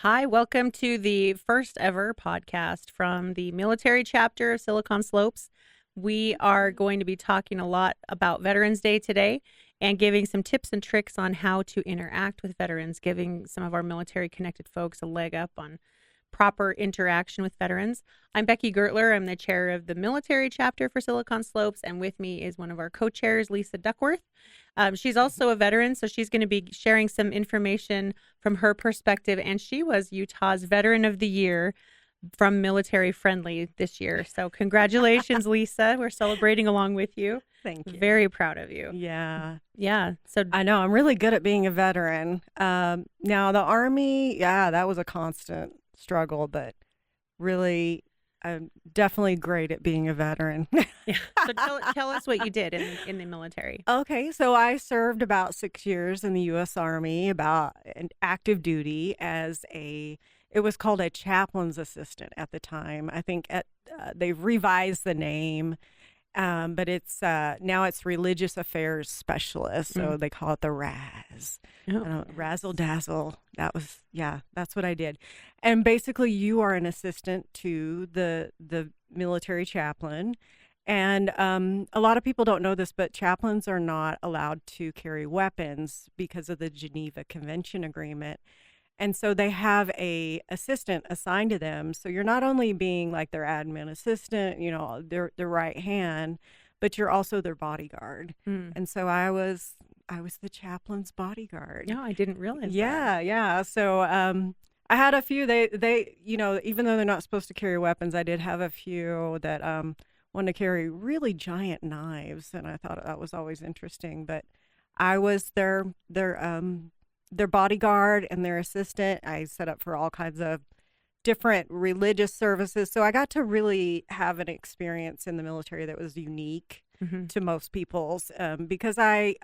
Hi, welcome to the first ever podcast from the military chapter of Silicon Slopes. We are going to be talking a lot about Veterans Day today and giving some tips and tricks on how to interact with veterans, giving some of our military connected folks a leg up on proper interaction with veterans. I'm Becky Guertler. I'm the chair of the military chapter for Silicon Slopes, and with me is one of our co-chairs, Lisa Duckworth. She's also a veteran, so she's going to be sharing some information from her perspective, and she was Utah's Veteran of the Year from Military Friendly this year. So congratulations, Lisa. We're celebrating along with you. Thank you. Very proud of you. Yeah. Yeah. So I know I'm really good at being a veteran. Now the Army, that was a constant struggle, but really, I'm definitely great at being a veteran. yeah. So tell us what you did in the military. Okay, so I served about 6 years in the U.S. Army, about an active duty it was called a chaplain's assistant at the time. I think they've revised the name. But it's now it's religious affairs specialist, so they call it the RAS. Razzle dazzle. That's what I did. And basically, you are an assistant to the military chaplain. And a lot of people don't know this, but chaplains are not allowed to carry weapons because of the Geneva Convention Agreement. And so they have a assistant assigned to them. So you're not only being like their admin assistant, their right hand, but you're also their bodyguard. And so I was the chaplain's bodyguard. No, I didn't realize that. Yeah. So I had a few. They even though they're not supposed to carry weapons, I did have a few that wanted to carry really giant knives, and I thought that was always interesting. But I was their bodyguard and their assistant. I set up for all kinds of different religious services. So I got to really have an experience in the military that was unique to most people's because I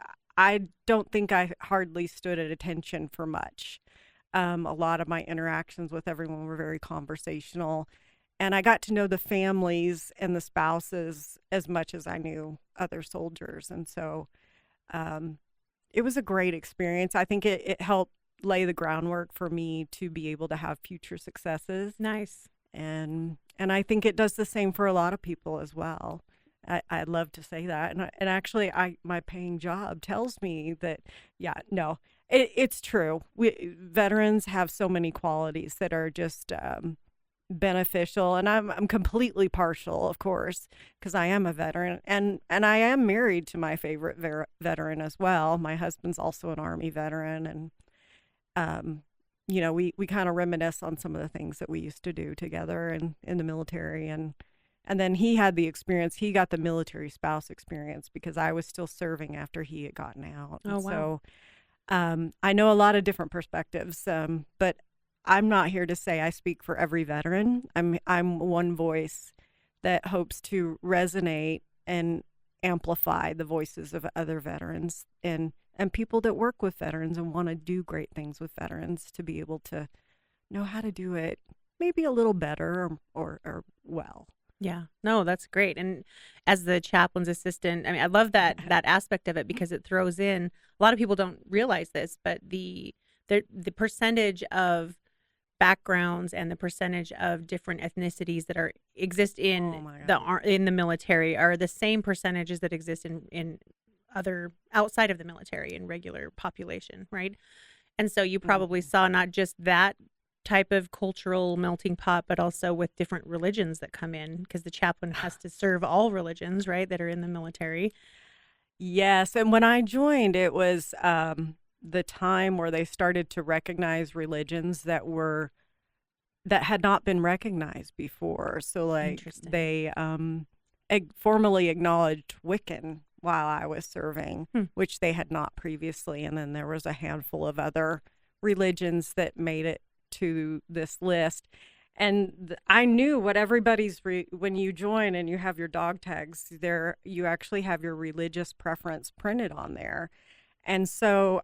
don't think I hardly stood at attention for much. A lot of my interactions with everyone were very conversational. And I got to know the families and the spouses as much as I knew other soldiers. And so it was a great experience. I think it helped lay the groundwork for me to be able to have future successes. Nice. And I think it does the same for a lot of people as well. I'd love to say that. And actually, my paying job tells me that, it's true. Veterans have so many qualities that are just beneficial, and I'm completely partial, of course, because I am a veteran, and I am married to my favorite veteran as well. My husband's also an Army veteran, and we kind of reminisce on some of the things that we used to do together in the military, and then he had the experience. He got the military spouse experience because I was still serving after he had gotten out. Oh, wow. So I know a lot of different perspectives, but I'm not here to say I speak for every veteran. I'm one voice that hopes to resonate and amplify the voices of other veterans and people that work with veterans and want to do great things with veterans to be able to know how to do it maybe a little better or well. Yeah, no, that's great. And as the chaplain's assistant, I mean, I love that aspect of it because it throws in, a lot of people don't realize this, but the percentage of backgrounds and the percentage of different ethnicities that exist in the military are the same percentages that exist in other outside of the military in regular population, right? And so you probably saw not just that type of cultural melting pot, but also with different religions that come in, because the chaplain has to serve all religions, right, that are in the military. Yes, and when I joined, it was the time where they started to recognize religions that had not been recognized before. So like they formally acknowledged Wiccan while I was serving, which they had not previously. And then there was a handful of other religions that made it to this list. And I knew what everybody's when you join and you have your dog tags there, you actually have your religious preference printed on there. And so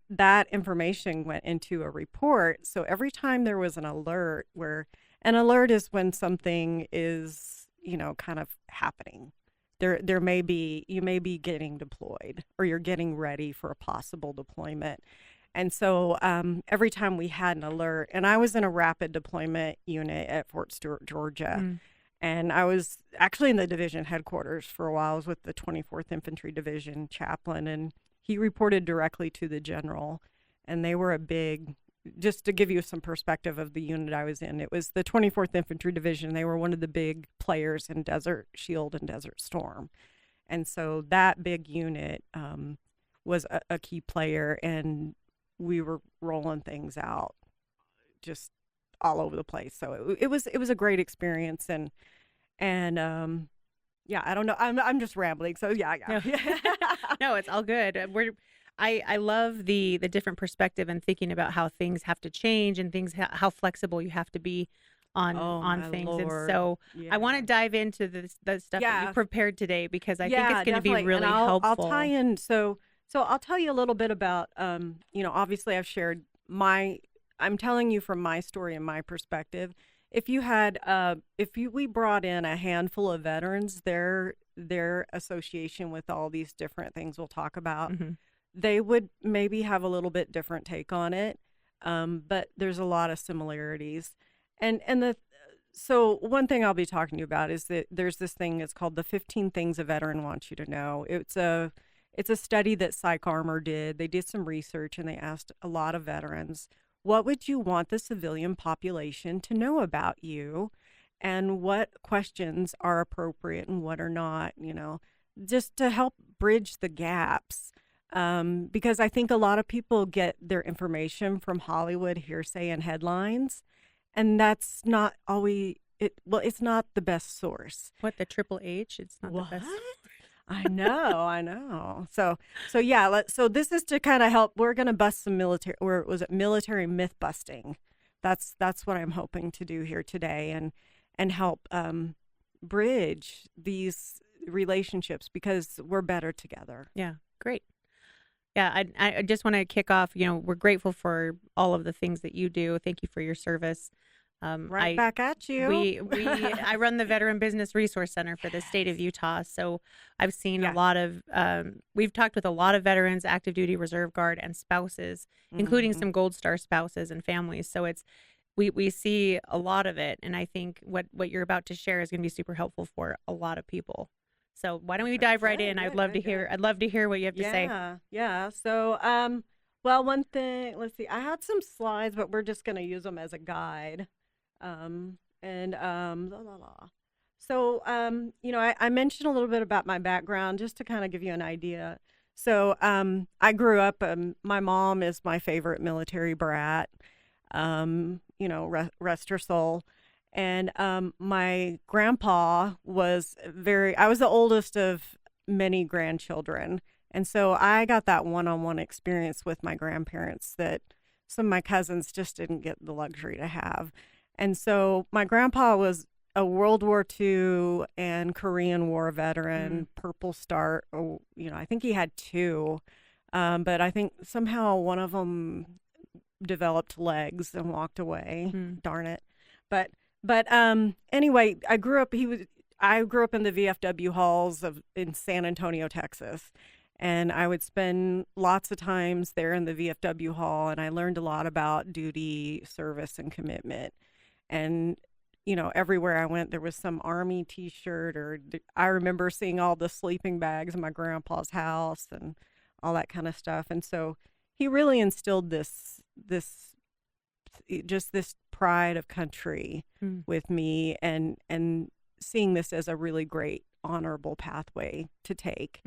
that information went into a report. So every time there was an alert, where an alert is when something is, kind of happening. You may be getting deployed or you're getting ready for a possible deployment. And so every time we had an alert, and I was in a rapid deployment unit at Fort Stewart, Georgia. Mm. And I was actually in the division headquarters for a while. I was with the 24th Infantry Division chaplain, and he reported directly to the general. And they were a big, just to give you some perspective of the unit I was in, it was the 24th Infantry Division. They were one of the big players in Desert Shield and Desert Storm. And so that big unit was a key player, and we were rolling things out just all over the place. So it was a great experience, and yeah, I don't know, I'm just rambling. So yeah. No, no, it's all good. I love the different perspective and thinking about how things have to change and things how flexible you have to be on things. Lord. And so I want to dive into the stuff that you prepared today, because I think it's going to be really helpful. I'll tie in. So I'll tell you a little bit about, obviously I've shared I'm telling you from my story and my perspective. If you had, we brought in a handful of veterans, their association with all these different things we'll talk about, they would maybe have a little bit different take on it. But there's a lot of similarities. So one thing I'll be talking to you about is that there's this thing, it's called the 15 Things a Veteran Wants You to Know. It's a study that PsychArmor did. They did some research, and they asked a lot of veterans, what would you want the civilian population to know about you, and what questions are appropriate and what are not, just to help bridge the gaps. Because I think a lot of people get their information from Hollywood hearsay and headlines, and that's not always it's not the best source. What, the Triple H? It's not the best. I know. So yeah. So this is to kind of help. We're going to bust some military myth busting. That's what I'm hoping to do here today, and help bridge these relationships, because we're better together. Yeah, great. Yeah, I just want to kick off. We're grateful for all of the things that you do. Thank you for your service. Back at you. I run the Veteran Business Resource Center for the state of Utah. So I've seen a lot of, we've talked with a lot of veterans, active duty, reserve guard, and spouses, including some Gold Star spouses and families. So we see a lot of it. And I think what you're about to share is going to be super helpful for a lot of people. So why don't we dive right in? I'd love to hear what you have to say. Yeah. So, well, one thing, let's see, I had some slides, but we're just going to use them as a guide. So, I mentioned a little bit about my background just to kind of give you an idea. So, I grew up, my mom is my favorite military brat, rest her soul. And, my grandpa was I was the oldest of many grandchildren. And so I got that one-on-one experience with my grandparents that some of my cousins just didn't get the luxury to have. And so my grandpa was a World War II and Korean War veteran, Purple Star. I think he had two, but I think somehow one of them developed legs and walked away. Darn it. But anyway, I grew up in the VFW halls in San Antonio, Texas. And I would spend lots of times there in the VFW hall, and I learned a lot about duty, service, and commitment. And, everywhere I went, there was some Army T-shirt, or I remember seeing all the sleeping bags in my grandpa's house and all that kind of stuff. And so he really instilled this pride of country with me, and seeing this as a really great, honorable pathway to take.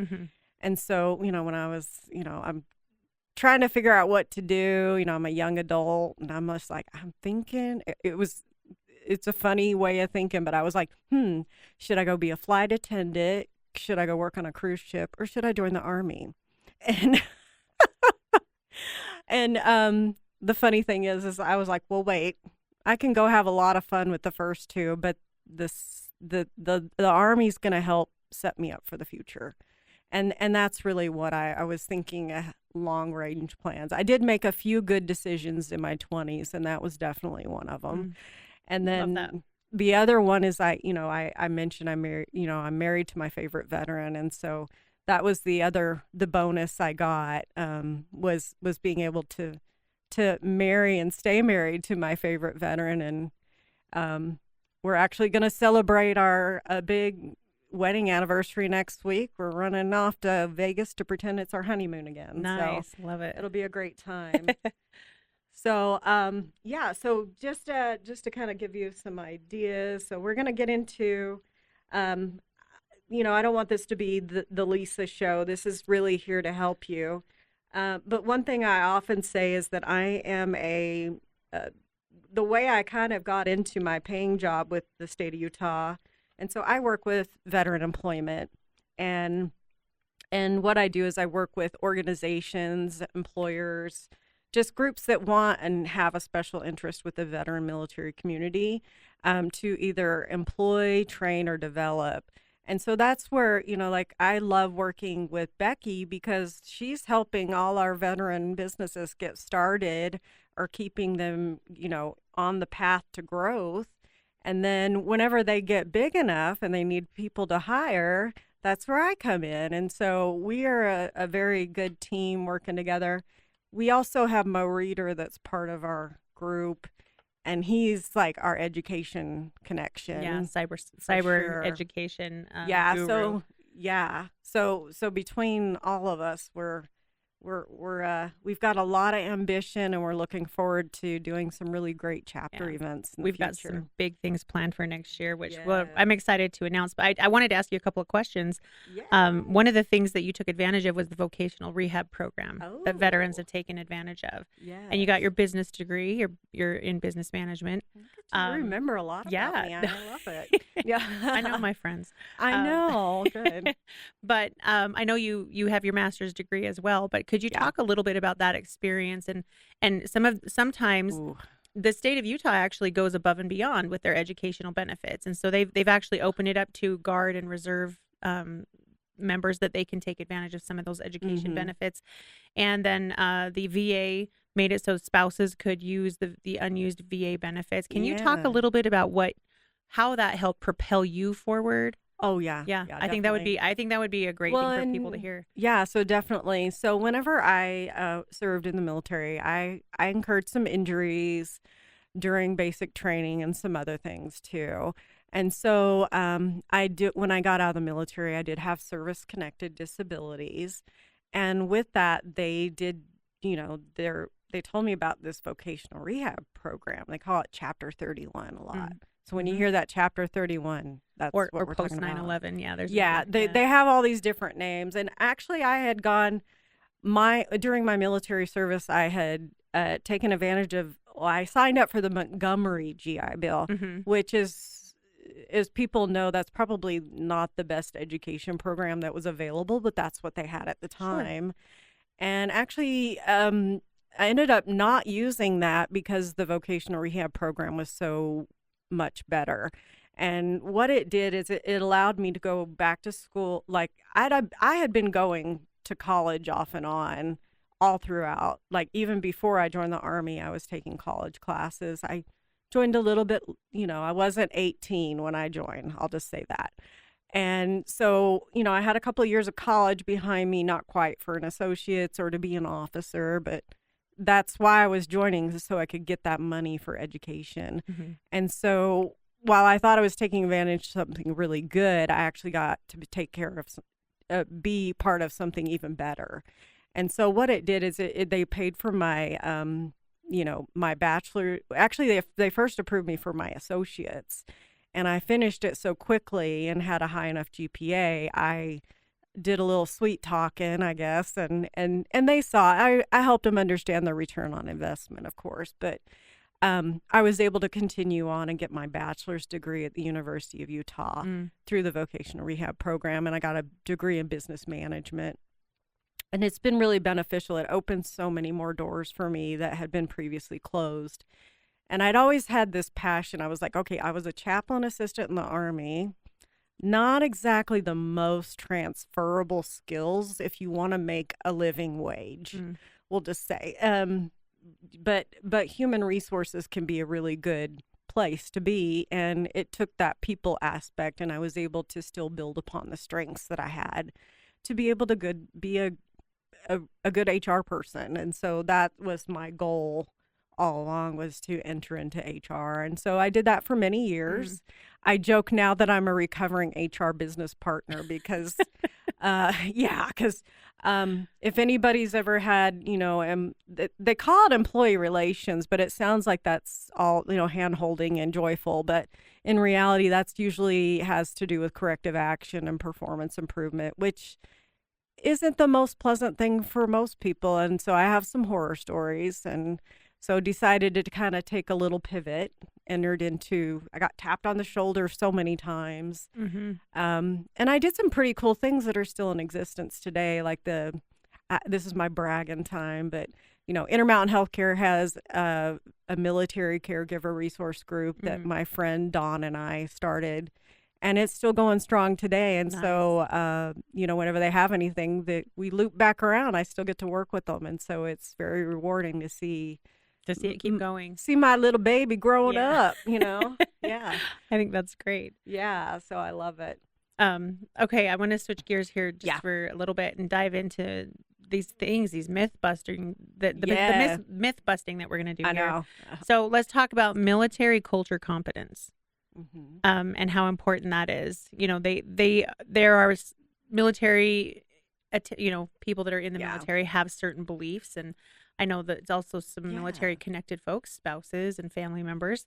And so, when I was, I'm trying to figure out what to do, I'm a young adult, and I'm just like, I'm thinking, it's a funny way of thinking, but I was like, should I go be a flight attendant? Should I go work on a cruise ship, or should I join the Army? And, the funny thing is I was like, well, wait, I can go have a lot of fun with the first two, but the Army's going to help set me up for the future. And that's really what I was thinking, long range plans. I did make a few good decisions in my 20s, and that was definitely one of them. And then the other one is I mentioned I'm married to my favorite veteran. And so that was the bonus I got, was being able to marry and stay married to my favorite veteran. And we're actually going to celebrate our big wedding anniversary next week. We're running off to Vegas to pretend it's our honeymoon again. Nice. So Love it. it'll be a great time. So, yeah, so just to kind of give you some ideas. So we're going to get into, you know, I don't want this to be the Lisa show. This is really here to help you. But one thing I often say is that I am the way I kind of got into my paying job with the state of Utah. And so I work with veteran employment, and what I do is I work with organizations, employers, just groups that want and have a special interest with the veteran military community, to either employ, train, or develop. And so that's where, you know, like I love working with Becky because she's helping all our veteran businesses get started or keeping them, you know, on the path to growth. And then whenever they get big enough and they need people to hire, that's where I come in. And so we are a very good team working together. We also have Mo Reeder that's part of our group, and he's like our education connection. Yeah, cyber sure. education. Yeah, guru. so between all of us, we've got a lot of ambition, and we're looking forward to doing some really great chapter events in the We've got future. some big things planned for next year, which Yeah. I'm excited to announce. But I wanted to ask you a couple of questions. Yeah. One of the things that you took advantage of was the vocational rehab program that veterans have taken advantage of. Yeah. And you got your business degree. You're in business management. I remember a lot about me. I love it. Yeah. I know my friends. I know. Good. But I know you have your master's degree as well. But could you talk a little bit about that experience and sometimes Ooh. the state of Utah actually goes above and beyond with their educational benefits, and so they've actually opened it up to Guard and Reserve members that they can take advantage of some of those education benefits, and then the VA made it so spouses could use the unused VA benefits. Can you talk a little bit about how that helped propel you forward? Oh yeah. Yeah, I think that would be a great thing for people to hear. Yeah, so definitely. So whenever I served in the military, I incurred some injuries during basic training and some other things too. And so when I got out of the military, I did have service-connected disabilities. And with that, they did, you know, they told me about this vocational rehab program. They call it Chapter 31 a lot. So when you hear that Chapter 31, that's what we're post talking about. 9/11. They have all these different names. And actually, I had gone during my military service, I had taken advantage of. Well, I signed up for the Montgomery GI Bill, which is, as people know, that's probably not the best education program that was available, but that's what they had at the time. Sure. And actually, I ended up not using that because the vocational rehab program was so much better. And what it did is it allowed me to go back to school. Like I had been going to college off and on all throughout. Like even before I joined the Army, I was taking college classes. I joined a little bit, you know, I wasn't 18 when I joined. I'll just say that. And so, you know, I had a couple of years of college behind me, not quite for an associate's or to be an officer, but that's why I was joining, so I could get that money for education. And so while I thought I was taking advantage of something really good, I actually got to take care of, be part of something even better. And so what it did is they paid for my, you know, my bachelor. Actually, they first approved me for my associates, and I finished it so quickly and had a high enough GPA. I did a little sweet talking, I guess, and they saw. I helped them understand the return on investment, of course, but I was able to continue on and get my bachelor's degree at the University of Utah through the vocational rehab program, and I got a degree in business management. And it's been really beneficial. It opened so many more doors for me that had been previously closed. And I'd always had this passion. I was like, okay, I was a chaplain assistant in the Army. Not exactly the most transferable skills if you want to make a living wage, we'll just say. But human resources can be a really good place to be. And it took that people aspect, and I was able to still build upon the strengths that I had to be able to be a good HR person. And so that was my goal all along, was to enter into HR. And so I did that for many years. I joke now that I'm a recovering HR business partner because, because if anybody's ever had, they call it employee relations, but it sounds like that's all, hand holding and joyful. But in reality, that's usually has to do with corrective action and performance improvement, which isn't the most pleasant thing for most people. And so I have some horror stories, and so decided to kind of take a little pivot, I got tapped on the shoulder so many times. And I did some pretty cool things that are still in existence today. Like this is my bragging time, but Intermountain Healthcare has a military caregiver resource group that my friend Dawn and I started, and it's still going strong today. And Nice. So, whenever they have anything that we loop back around, I still get to work with them. And so it's very rewarding to see it keep going. See my little baby growing up, Yeah. I think that's great. Yeah. So I love it. Okay, I want to switch gears here just for a little bit and dive into these things, these myth busting, the myth busting that we're going to do I here. know. So let's talk about military culture competence, and how important that is. There are military, people that are in the military have certain beliefs, and I know that it's also some military connected folks, spouses and family members.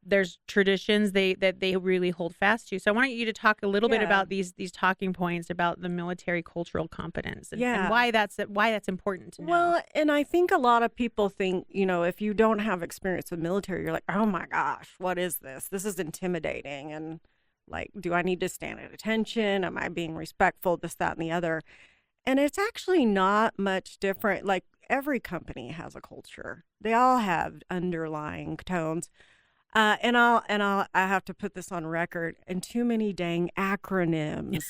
There's traditions that they really hold fast to. So I want you to talk a little bit about these talking points about the military cultural competence and why that's important to know. Well, and I think a lot of people think, if you don't have experience with military, you're like, oh my gosh, what is this? This is intimidating. And like, do I need to stand at attention? Am I being respectful? This, that, and the other. And it's actually not much different. Like, every company has a culture. They all have underlying tones. And I have to put this on record, and too many dang acronyms.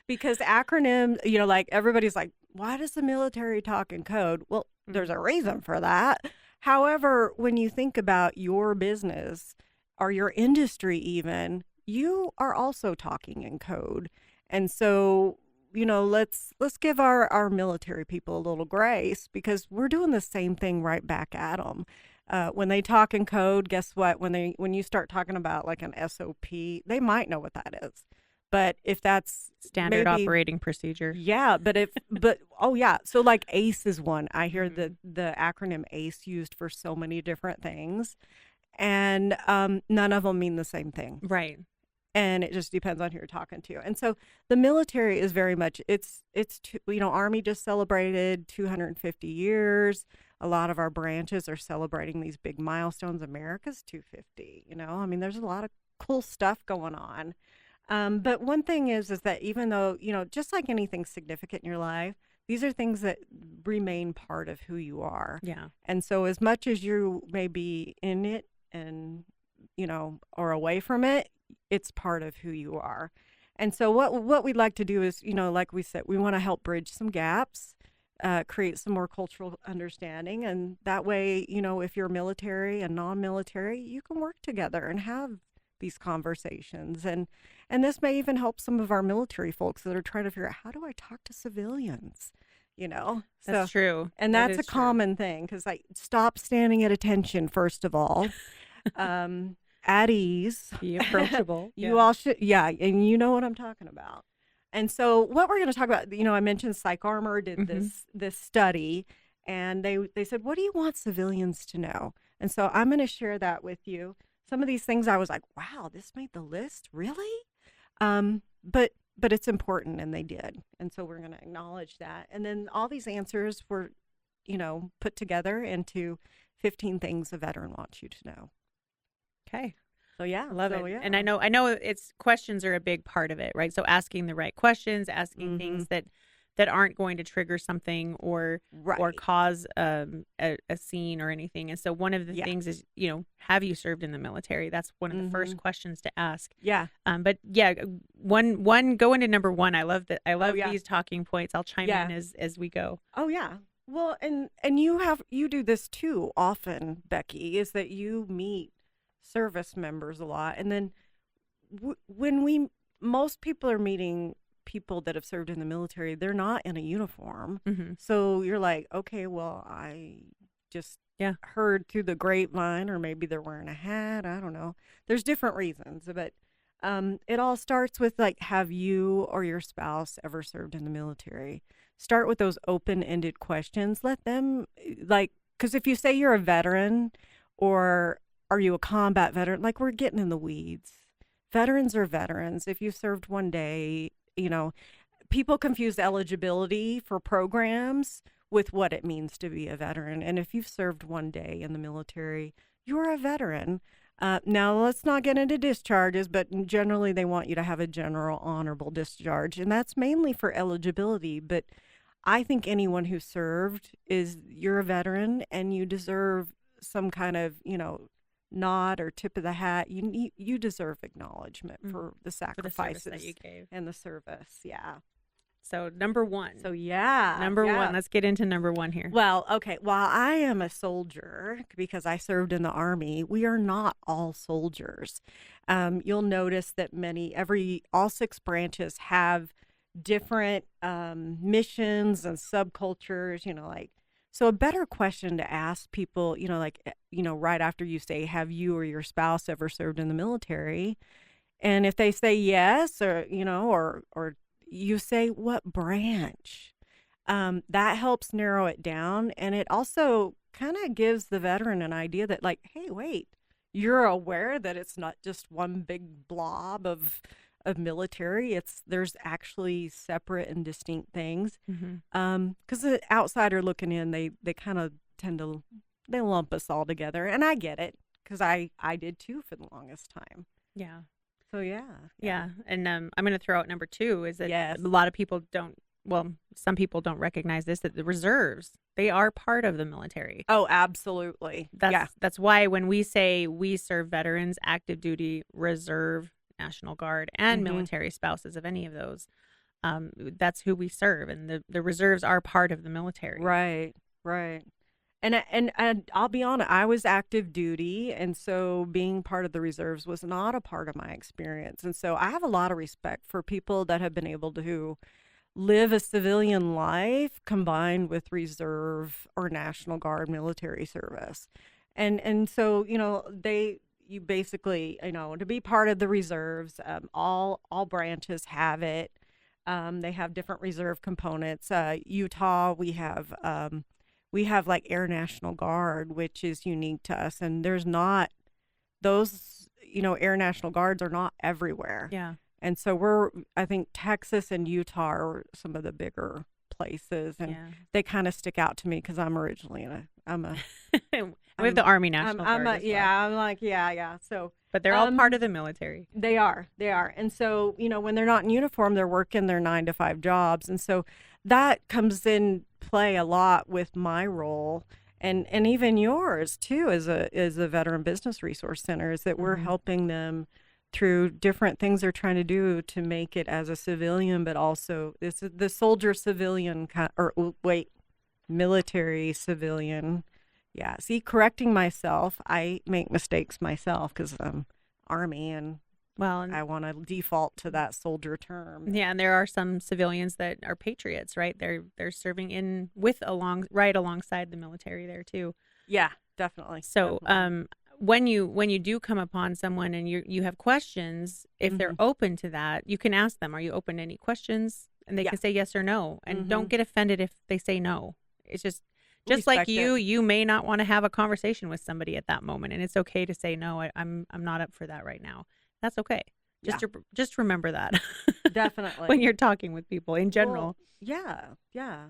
Because acronyms, like everybody's like, why does the military talk in code? Well, there's a reason for that. However, when you think about your business or your industry even, you are also talking in code. And so, let's give our military people a little grace, because we're doing the same thing right back at them. When they talk in code, guess what? When you start talking about like an SOP, they might know what that is. But if that's standard operating procedure. Yeah, so like ACE is one. I hear the acronym ACE used for so many different things, and none of them mean the same thing. Right. And it just depends on who you're talking to. And so the military is very much, it's Army just celebrated 250 years. A lot of our branches are celebrating these big milestones. America's 250, I mean, there's a lot of cool stuff going on. But one thing is that even though, just like anything significant in your life, these are things that remain part of who you are. Yeah. And so as much as you may be in it and, or away from it, it's part of who you are. And so what we'd like to do is, like we said, we want to help bridge some gaps, create some more cultural understanding. And that way, if you're military and non-military, you can work together and have these conversations. And this may even help some of our military folks that are trying to figure out, how do I talk to civilians? That's true. And that's a common thing, because stop standing at attention, first of all. At ease, be approachable. You all should, and you know what I'm talking about. And so what we're going to talk about, I mentioned PsychArmor did this study, and they said, what do you want civilians to know? And so I'm going to share that with you. Some of these things I was like, wow, this made the list, really? But it's important, and they did. And so we're going to acknowledge that. And then all these answers were, put together into 15 things a veteran wants you to know. Okay. So yeah, love it. Yeah. And I know it's questions are a big part of it, right? So asking the right questions, asking things that aren't going to trigger something or cause a scene or anything. And so one of the things is, have you served in the military? That's one of the first questions to ask. Yeah. But yeah, one go into number one. I love that. I love these talking points. I'll chime in as we go. Oh yeah. Well, and you do this too often, Becky, is that you meet service members a lot, and then when we most people are meeting people that have served in the military. They're not in a uniform. Mm-hmm. So you're like, okay, well, I just heard through the grapevine, or maybe they're wearing a hat. I don't know. There's different reasons, but it all starts with like, have you or your spouse ever served in the military? Start with those open-ended questions. Let them, like, because if you say you're a veteran, or are you a combat veteran, like, we're getting in the weeds. Veterans are veterans. If you served one day, people confuse eligibility for programs with what it means to be a veteran. And if you've served one day in the military, you're a veteran. Now, let's not get into discharges, but generally they want you to have a general honorable discharge, and that's mainly for eligibility. But I think anyone who served you're a veteran, and you deserve some kind of, nod or tip of the hat. You deserve acknowledgement for the sacrifices that you gave and the service. Yeah. So number one. Number one. Let's get into number one here. Well, okay. While I am a soldier, because I served in the Army, we are not all soldiers. You'll notice that all 6 branches have different missions and subcultures, so a better question to ask people, right after you say, have you or your spouse ever served in the military? And if they say yes, or you say, what branch? That helps narrow it down. And it also kind of gives the veteran an idea that, like, hey, wait, you're aware that it's not just one big blob of military. There's actually separate and distinct things. Because the outsider looking in, they kind of they lump us all together. And I get it, because I did too for the longest time. Yeah. So, yeah. And I'm going to throw out number 2 is that a lot of people some people don't recognize this, that the reserves, they are part of the military. Oh, absolutely. That's why when we say we serve veterans, active duty, reserve, National Guard, and military spouses of any of those, that's who we serve. And the reserves are part of the military. Right. And I'll be honest, I was active duty, and so being part of the reserves was not a part of my experience. And so I have a lot of respect for people that have been able to live a civilian life combined with reserve or National Guard military service. And so, you basically, to be part of the reserves, all branches have it. They have different reserve components. Utah, we have like Air National Guard, which is unique to us. And there's not those, Air National Guards are not everywhere. Yeah. And so I think Texas and Utah are some of the bigger places, and they kind of stick out to me because I'm originally we have the Army National Guard as well. I'm like, yeah. So, but they're all part of the military. They are. And so, when they're not in uniform, they're working their 9-to-5 jobs. And so that comes in play a lot with my role, and even yours too, as a Veteran Business Resource Center, is that we're helping them through different things they're trying to do to make it as a civilian, but also it's the soldier civilian military civilian. Yeah. See, correcting myself, I make mistakes myself because I'm Army, and I want to default to that soldier term. Yeah, and there are some civilians that are patriots, right? They're serving right alongside the military there too. Yeah, definitely. So, when you do come upon someone and you have questions, if they're open to that, you can ask them, are you open to any questions? And they can say yes or no. And don't get offended if they say no. It's just like you may not want to have a conversation with somebody at that moment, and it's okay to say no. I'm not up for that right now. That's okay. Just remember that. Definitely. When you're talking with people in general. Well, yeah.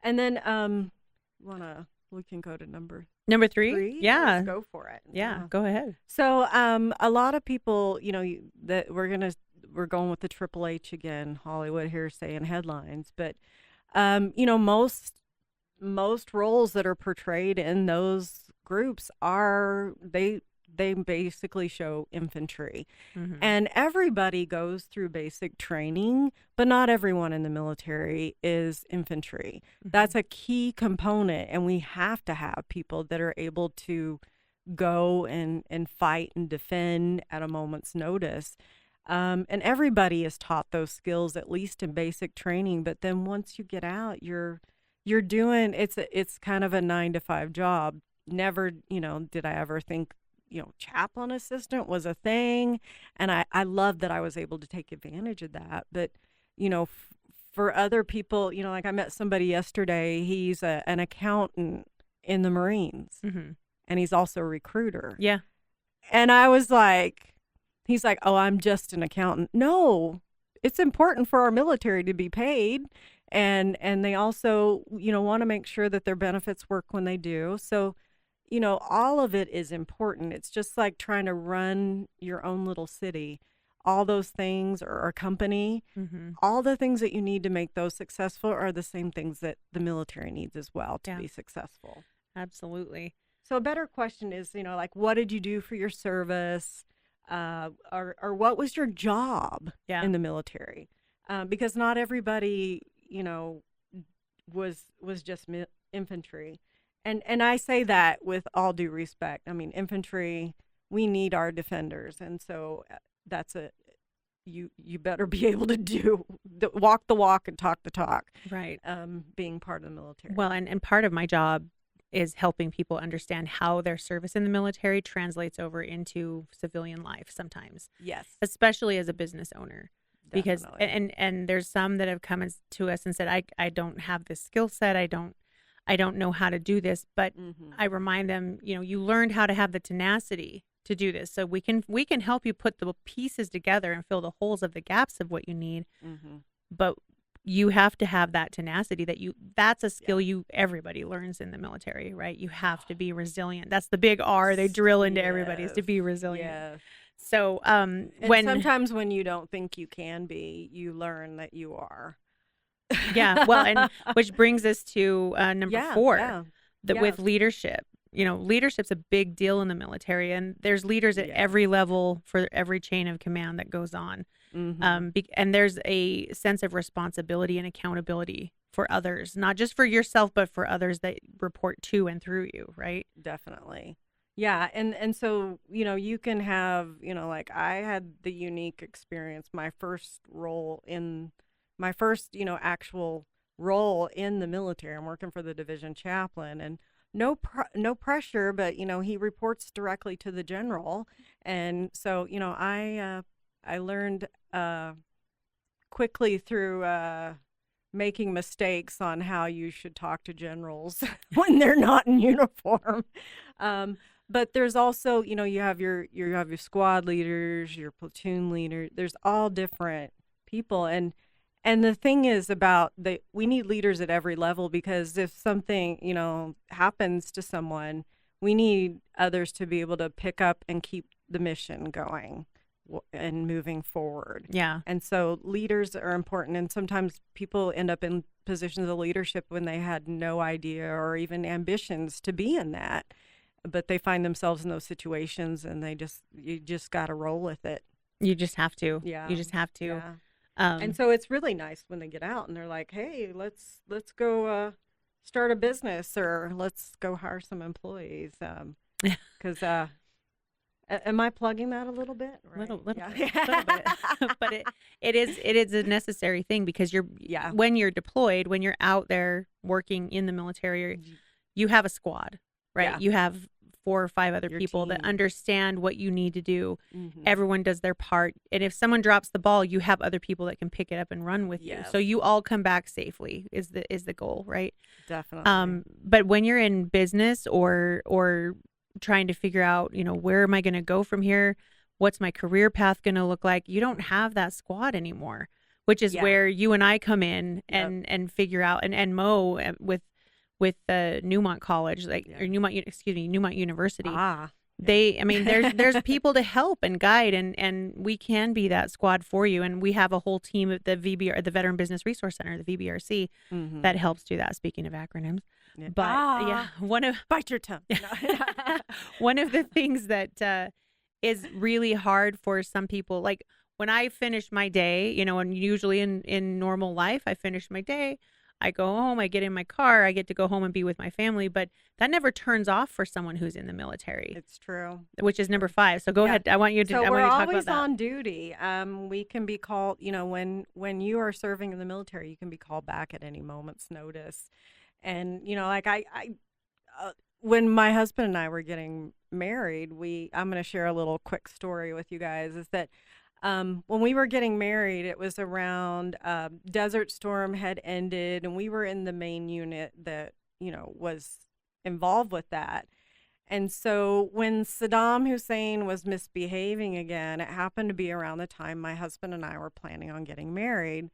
And then we can go to number 3. Yeah. Let's go for it. Yeah, go ahead. So a lot of people, that we're going with the Triple H again, Hollywood hearsay and headlines, but most roles that are portrayed in those groups they basically show infantry. And everybody goes through basic training, but not everyone in the military is infantry. That's a key component, and we have to have people that are able to go and fight and defend at a moment's notice. And everybody is taught those skills, at least in basic training. But then once you get out, you're doing, it's kind of a 9 to 5 job. Never, did I ever think, chaplain assistant was a thing. And I love that I was able to take advantage of that. But, for other people, like I met somebody yesterday, he's an accountant in the Marines, and he's also a recruiter. Yeah. And I was like, he's like, oh, I'm just an accountant. No, it's important for our military to be paid. And they also, want to make sure that their benefits work when they do. So, all of it is important. It's just like trying to run your own little city. All those things, or a company, all the things that you need to make those successful are the same things that the military needs as well to be successful. Absolutely. So a better question is, like, what did you do for your service? Or what was your job in the military? Because not everybody, was just infantry. And I say that with all due respect. I mean, infantry, we need our defenders. And so that's you better be able to walk the walk and talk the talk. Right. Being part of the military. Well, and part of my job is helping people understand how their service in the military translates over into civilian life sometimes. Yes. Especially as a business owner. Because Definitely. and there's some that have come to us and said, I don't have this skill set. I don't know how to do this. But I remind them, you learned how to have the tenacity to do this. So we can help you put the pieces together and fill the holes of the gaps of what you need. But you have to have that tenacity that's a skill everybody learns in the military, right? You have to be resilient. That's the big R they drill into everybody, is to be resilient. Yes. So and sometimes when you don't think you can be, you learn that you are. Yeah. Well, and which brings us to number 4, with leadership. Leadership's a big deal in the military, and there's leaders at every level for every chain of command that goes on. And there's a sense of responsibility and accountability for others, not just for yourself, but for others that report to and through you, right? Definitely. Yeah. And so, you can have, like I had the unique experience, my first, actual role in the military. I'm working for the division chaplain, and no pressure, but, he reports directly to the general. And so, I learned quickly through making mistakes on how you should talk to generals when they're not in uniform. But there's also, you have your squad leaders, your platoon leader. There's all different people, and the thing is we need leaders at every level, because if something, happens to someone, we need others to be able to pick up and keep the mission going and moving forward. Yeah. And so leaders are important, and sometimes people end up in positions of leadership when they had no idea or even ambitions to be in that, but they find themselves in those situations, and you just got to roll with it. You just have to. Yeah. You just have to. Yeah. And so it's really nice when they get out and they're like, hey, let's go start a business, or let's go hire some employees. Because am I plugging that a little bit? Right? Little bit. But it is a necessary thing, because when you're deployed, when you're out there working in the military, you have a squad, right? Yeah. You have 4 or 5 other Your people team. that understand what you need to do. Everyone does their part. And if someone drops the ball, you have other people that can pick it up and run with you. So you all come back safely is the goal, right? Definitely. But when you're in business or trying to figure out, where am I going to go from here? What's my career path going to look like? You don't have that squad anymore, which is where you and I come in and figure out, and Mo with Newmont College, or Newmont University. There's people to help and guide, and we can be that squad for you. And we have a whole team at the Veteran Business Resource Center, the VBRC, that helps do that. Speaking of acronyms, but bite your tongue. One of the things that is really hard for some people, like when I finish my day, and usually in normal life, I finish my day. I go home, I get in my car, I get to go home and be with my family, but that never turns off for someone who's in the military, It's true. which is number 5. So go Yeah. ahead. I want you to So I we're want you to talk about always that. on duty. We can be called, when you are serving in the military, you can be called back at any moment's notice. And, like when my husband and I were getting married, I'm going to share a little quick story with you guys, is that when we were getting married, it was around Desert Storm had ended, and we were in the main unit that, was involved with that. And so when Saddam Hussein was misbehaving again, it happened to be around the time my husband and I were planning on getting married.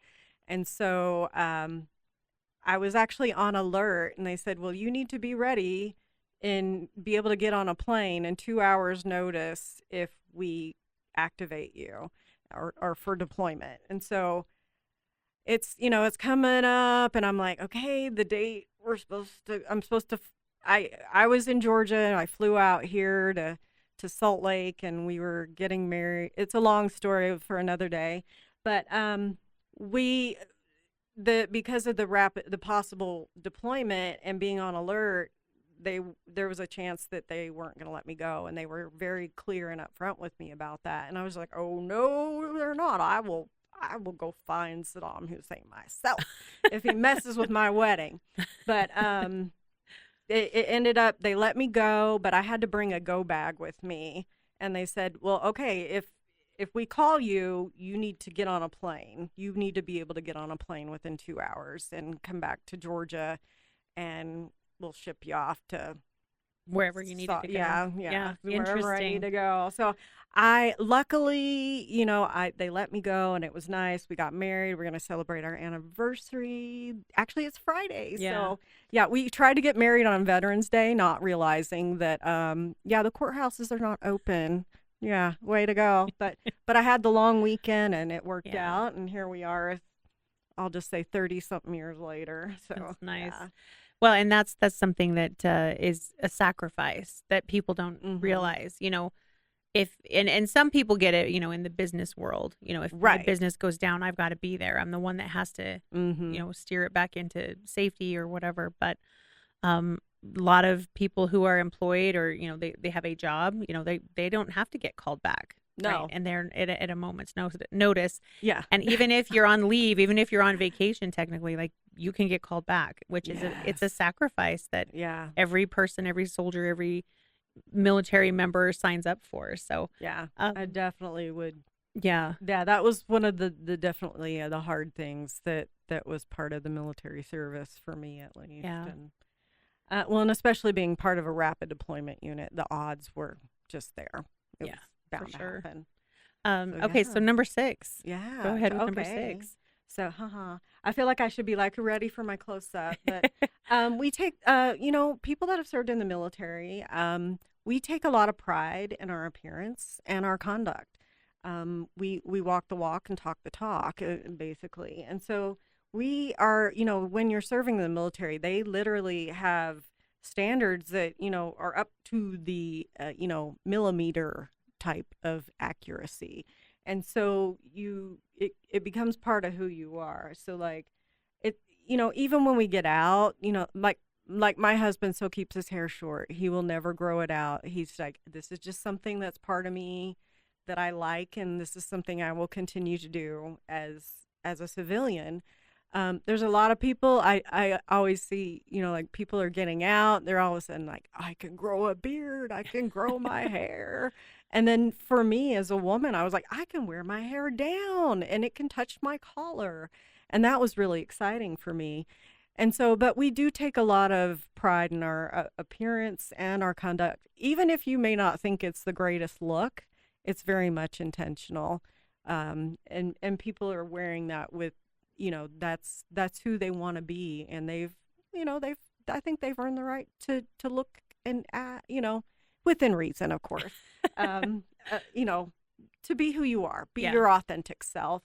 And so I was actually on alert, and they said, well, you need to be ready and be able to get on a plane in 2 hours notice if we activate you or for deployment. And so it's coming up, and I'm like, okay, the date I'm supposed to, I was in Georgia, and I flew out here to Salt Lake, and we were getting married. It's a long story for another day, but because of the possible deployment and being on alert, there was a chance that they weren't going to let me go, and they were very clear and upfront with me about that. And I was like, oh no, they're not. I will go find Saddam Hussein myself if he messes with my wedding. But it ended up, they let me go, but I had to bring a go bag with me. And they said, well, okay, if we call you, you need to get on a plane. You need to be able to get on a plane within 2 hours and come back to Georgia, and we'll ship you off to Wherever you need to go. Yeah, wherever I need Interesting. to go. So I luckily, they let me go, and it was nice. We got married. We're going to celebrate our anniversary. Actually, it's Friday. Yeah. So yeah, we tried to get married on Veterans Day, not realizing that, the courthouses are not open. Yeah, way to go. But I had the long weekend, and it worked Yeah. out, and here we are. I'll just say 30 something years later. So That's nice. yeah. Well, and that's something that is a sacrifice that people don't Mhm. realize. If and some people get it, in the business world. If my Right. business goes down, I've got to be there. I'm the one that has to, Mhm. steer it back into safety or whatever. But a lot of people who are employed, or they have a job, they don't have to get called back. Right. No. And they're at a moment's notice. Yeah. And even if you're on leave, even if you're on vacation, technically, like, you can get called back, which is it's a Yes. sacrifice that Yeah. every person, every soldier, every military member signs up for. So Yeah. I definitely would. yeah, Yeah, that was one of the definitely the hard things that was part of the military service for me, at least. Yeah. And and especially being part of a rapid deployment unit, the odds were just there. It was bound to sure. happen. Okay, so number 6. Yeah. Go ahead with number okay. 6. So, I feel like I should be like ready for my close up, but we take, people that have served in the military, we take a lot of pride in our appearance and our conduct. We walk the walk and talk the talk, basically. And so we are, when you're serving in the military, they literally have standards that, are up to the, millimeter type of accuracy. And so it becomes part of who you are. So like it, even when we get out, like my husband still keeps his hair short. He will never grow it out. He's like, this is just something that's part of me that I like, and this is something I will continue to do as a civilian. There's a lot of people I always see, like people are getting out. They're all of a sudden like, I can grow a beard. I can grow my hair. And then for me as a woman, I was like, I can wear my hair down and it can touch my collar. And that was really exciting for me. And so, but we do take a lot of pride in our appearance and our conduct. Even if you may not think it's the greatest look, it's very much intentional. And people are wearing that with, that's who they want to be. And I think they've earned the right to look and, within reason, of course, to be who you are, be your authentic self,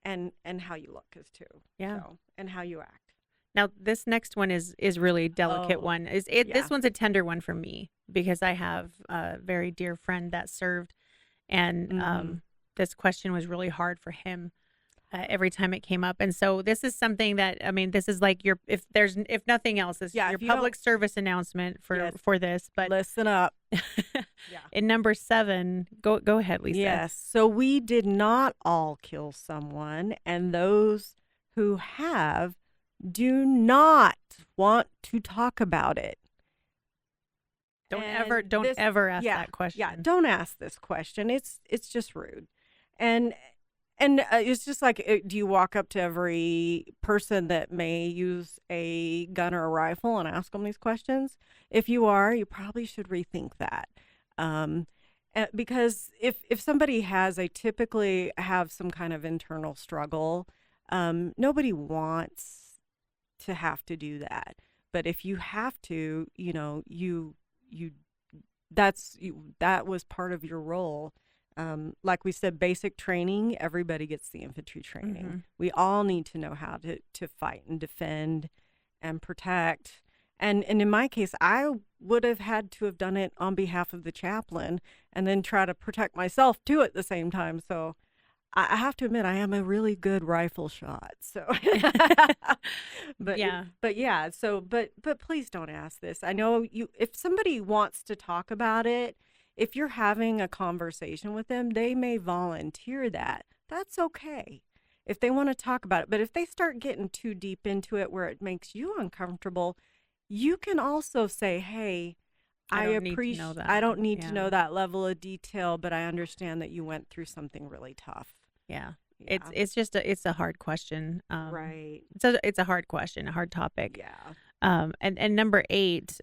and how you look is too. Yeah. So, and how you act. Now, this next one is really delicate one. This one's a tender one for me because I have a very dear friend that served, and this question was really hard for him. every time it came up. And so this is something that, I mean, this is like your, if nothing else, this is your public service announcement for this. But listen up. In number 7, go ahead, Lisa. Yes. So we did not all kill someone, and those who have do not want to talk about it. Don't ever ask that question. Yeah, don't ask this question. It's just rude. And it's just like, do you walk up to every person that may use a gun or a rifle and ask them these questions? If you are, you probably should rethink that. Because if somebody typically have some kind of internal struggle, nobody wants to have to do that. But if you have to, that was part of your role. Like we said, basic training, everybody gets the infantry training. Mm-hmm. We all need to know how to fight and defend and protect. And in my case, I would have had to have done it on behalf of the chaplain and then try to protect myself too at the same time. So I have to admit, I am a really good rifle shot. So, but please don't ask this. I know if somebody wants to talk about it, if you're having a conversation with them, they may volunteer that. That's okay if they want to talk about it. But if they start getting too deep into it where it makes you uncomfortable, you can also say, hey, I appreciate, I don't need to know that level of detail, but I understand that you went through something really tough. Yeah. It's a hard question. Right. So it's a hard question, a hard topic. Yeah. And number 8,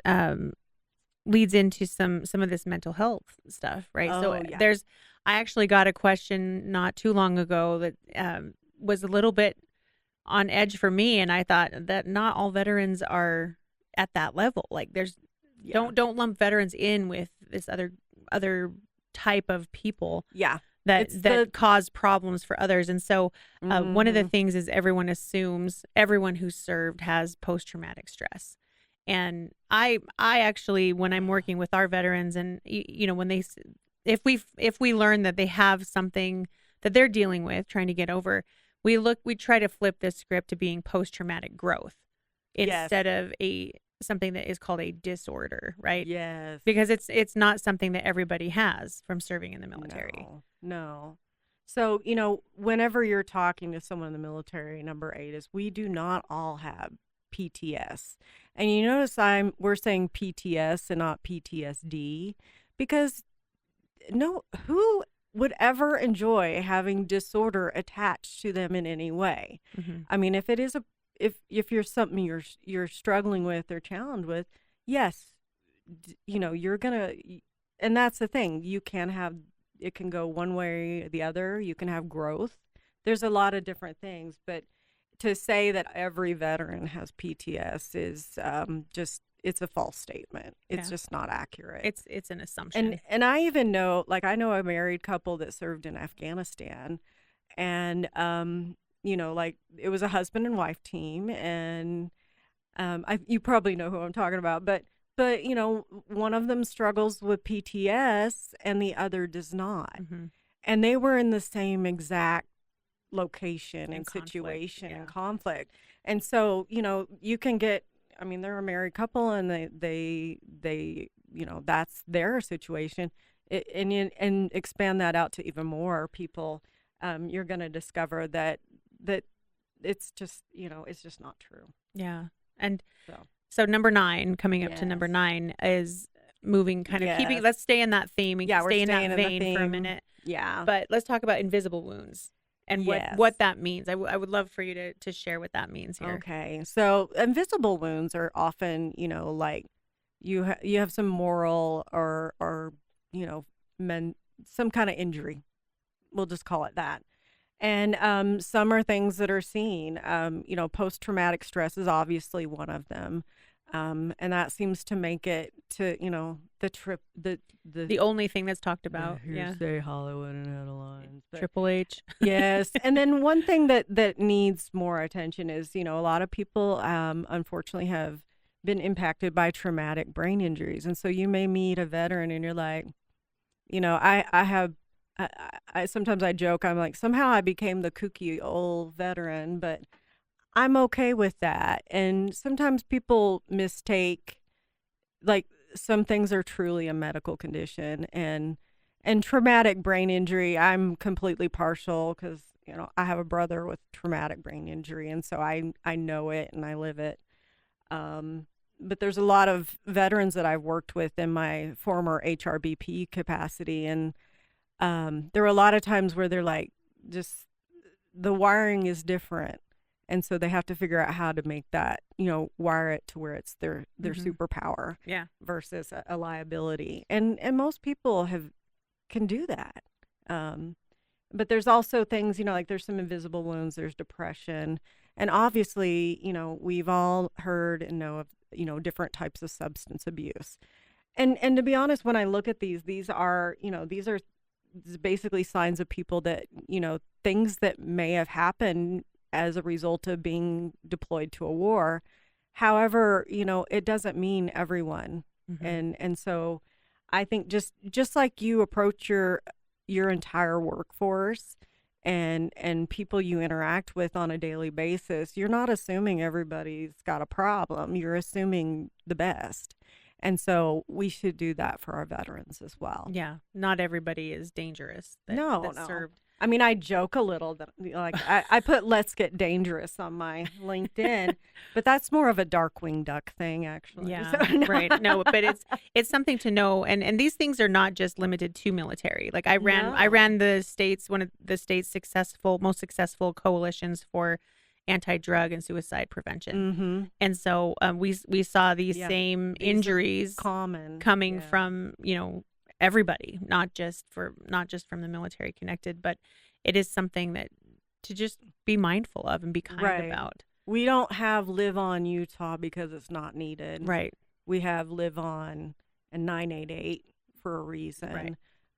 leads into some of this mental health stuff, right? I actually got a question not too long ago that was a little bit on edge for me, and I thought that not all veterans are at that level. Like don't lump veterans in with this other type of people. Yeah. That cause problems for others. And so one of the things is everyone assumes everyone who served has post-traumatic stress. And I actually, when I'm working with our veterans, and when if we learn that they have something that they're dealing with, trying to get over, we try to flip this script to being post-traumatic growth instead of something that is called a disorder, right? Yes. Because it's not something that everybody has from serving in the military. No. So, whenever you're talking to someone in the military, number 8 is we do not all have PTS. And you notice we're saying PTS and not PTSD, because who would ever enjoy having disorder attached to them in any way? Mm-hmm. I mean, if it is if you're something you're struggling with or challenged with, yes, you're gonna, and that's the thing. It can go one way or the other. You can have growth. There's a lot of different things, but to say that every veteran has PTS is it's a false statement. It's just not accurate. It's an assumption. And I even know, I know a married couple that served in Afghanistan, and it was a husband and wife team, and you probably know who I'm talking about, but one of them struggles with PTS and the other does not. Mm-hmm. And they were in the same exact location and situation and conflict. And so, you can get, they're a married couple, and they that's their situation. And expand that out to even more people, you're going to discover that it's just, it's just not true. Yeah. And so number 9, coming up to number 9 is moving, kind of keeping, let's stay in that theme and stay in that vein for a minute. Yeah. But let's talk about invisible wounds and what that means. I would love for you to share what that means here. Okay. So invisible wounds are often, like you have some moral or some kind of injury. We'll just call it that. And some are things that are seen. Post-traumatic stress is obviously one of them. And that seems to make it to, the only thing that's talked about. Hearsay, Hollywood and headlines. Triple H. Yes. And then one thing that needs more attention is, a lot of people unfortunately have been impacted by traumatic brain injuries. And so you may meet a veteran and you're like, I have sometimes I joke, I'm like, somehow I became the kooky old veteran, but I'm okay with that. And sometimes people mistake, like, some things are truly a medical condition, and traumatic brain injury, I'm completely partial because, I have a brother with traumatic brain injury, and so I know it and I live it. But there's a lot of veterans that I've worked with in my former HRBP capacity, and there were a lot of times where they're like, just the wiring is different. And so they have to figure out how to make that, wire it to where it's their superpower versus a liability. And most people can do that. But there's also things, like there's some invisible wounds, there's depression. And obviously, we've all heard and know of, different types of substance abuse. And to be honest, when I look at these are basically signs of people that, things that may have happened as a result of being deployed to a war. However, it doesn't mean everyone. And so I think just like you approach your entire workforce and people you interact with on a daily basis, you're not assuming everybody's got a problem. You're assuming the best. And so we should do that for our veterans as well. Yeah. Not everybody is dangerous. No. Served. I mean, I joke a little that, like, I put "Let's Get Dangerous" on my LinkedIn, but that's more of a Darkwing Duck thing, actually. Yeah, so, right. No, but it's something to know, and these things are not just limited to military. Like I ran the state's one of the state's most successful coalitions for anti-drug and suicide prevention, and so we saw these same injuries coming from everybody, not just from the military connected, but it is something that to just be mindful of and be kind about. We don't have Live On Utah because it's not needed. Right. We have Live On and 988 for a reason. Right.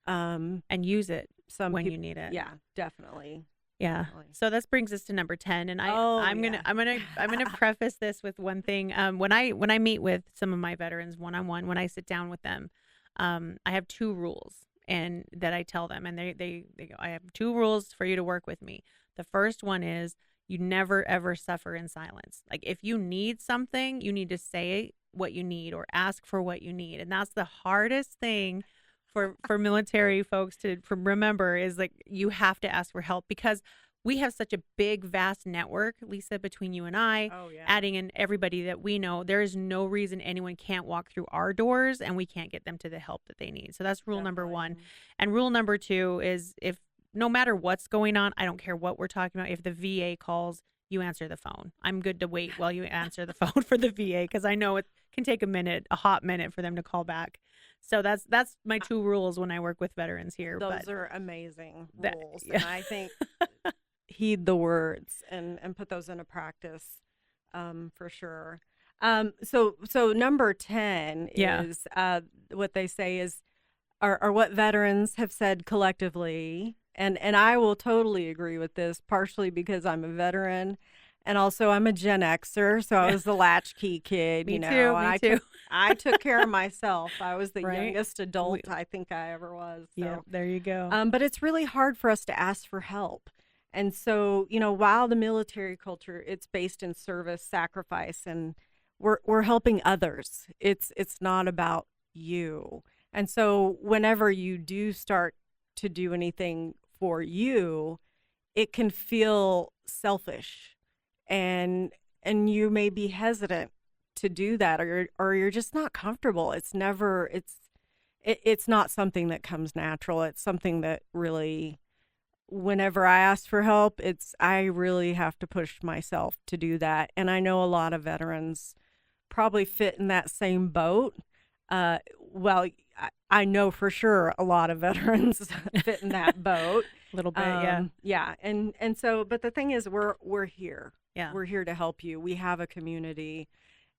And use it when you need it. Yeah, definitely. Yeah. Definitely. So this brings us to number 10, and I'm gonna preface this with one thing. When I meet with some of my veterans one-on-one, when I sit down with them, I have 2 rules and that I tell them, and they go, I have 2 rules for you to work with me. The first one is you never ever suffer in silence. Like if you need something, you need to say what you need or ask for what you need. And that's the hardest thing for military folks to remember is like you have to ask for help because we have such a big, vast network, Lisa, between you and I, adding in everybody that we know. There is no reason anyone can't walk through our doors and we can't get them to the help that they need. So that's rule number 1. And rule number 2 is if no matter what's going on, I don't care what we're talking about, if the VA calls, you answer the phone. I'm good to wait while you answer the phone for the VA because I know it can take a hot minute for them to call back. So that's my 2 rules when I work with veterans here. Those are amazing rules. And I think heed the words and put those into practice for sure. So number 10 is what they say is are what veterans have said collectively. And I will totally agree with this, partially because I'm a veteran. And also, I'm a Gen Xer, so I was the latchkey kid, Me too. I took care of myself. I was the youngest adult I think I ever was. So. Yeah, there you go. But it's really hard for us to ask for help. And so, while the military culture, it's based in service, sacrifice, and we're helping others. It's not about you. And so, whenever you do start to do anything for you, it can feel selfish. And you may be hesitant to do that, or you're just not comfortable. It's not something that comes natural. It's something that really, whenever I ask for help, I really have to push myself to do that. And I know a lot of veterans probably fit in that same boat. Well, I know for sure a lot of veterans fit in that boat. A little bit, yeah. Yeah. And so, but the thing is, we're here. Yeah. We're here to help you. We have a community.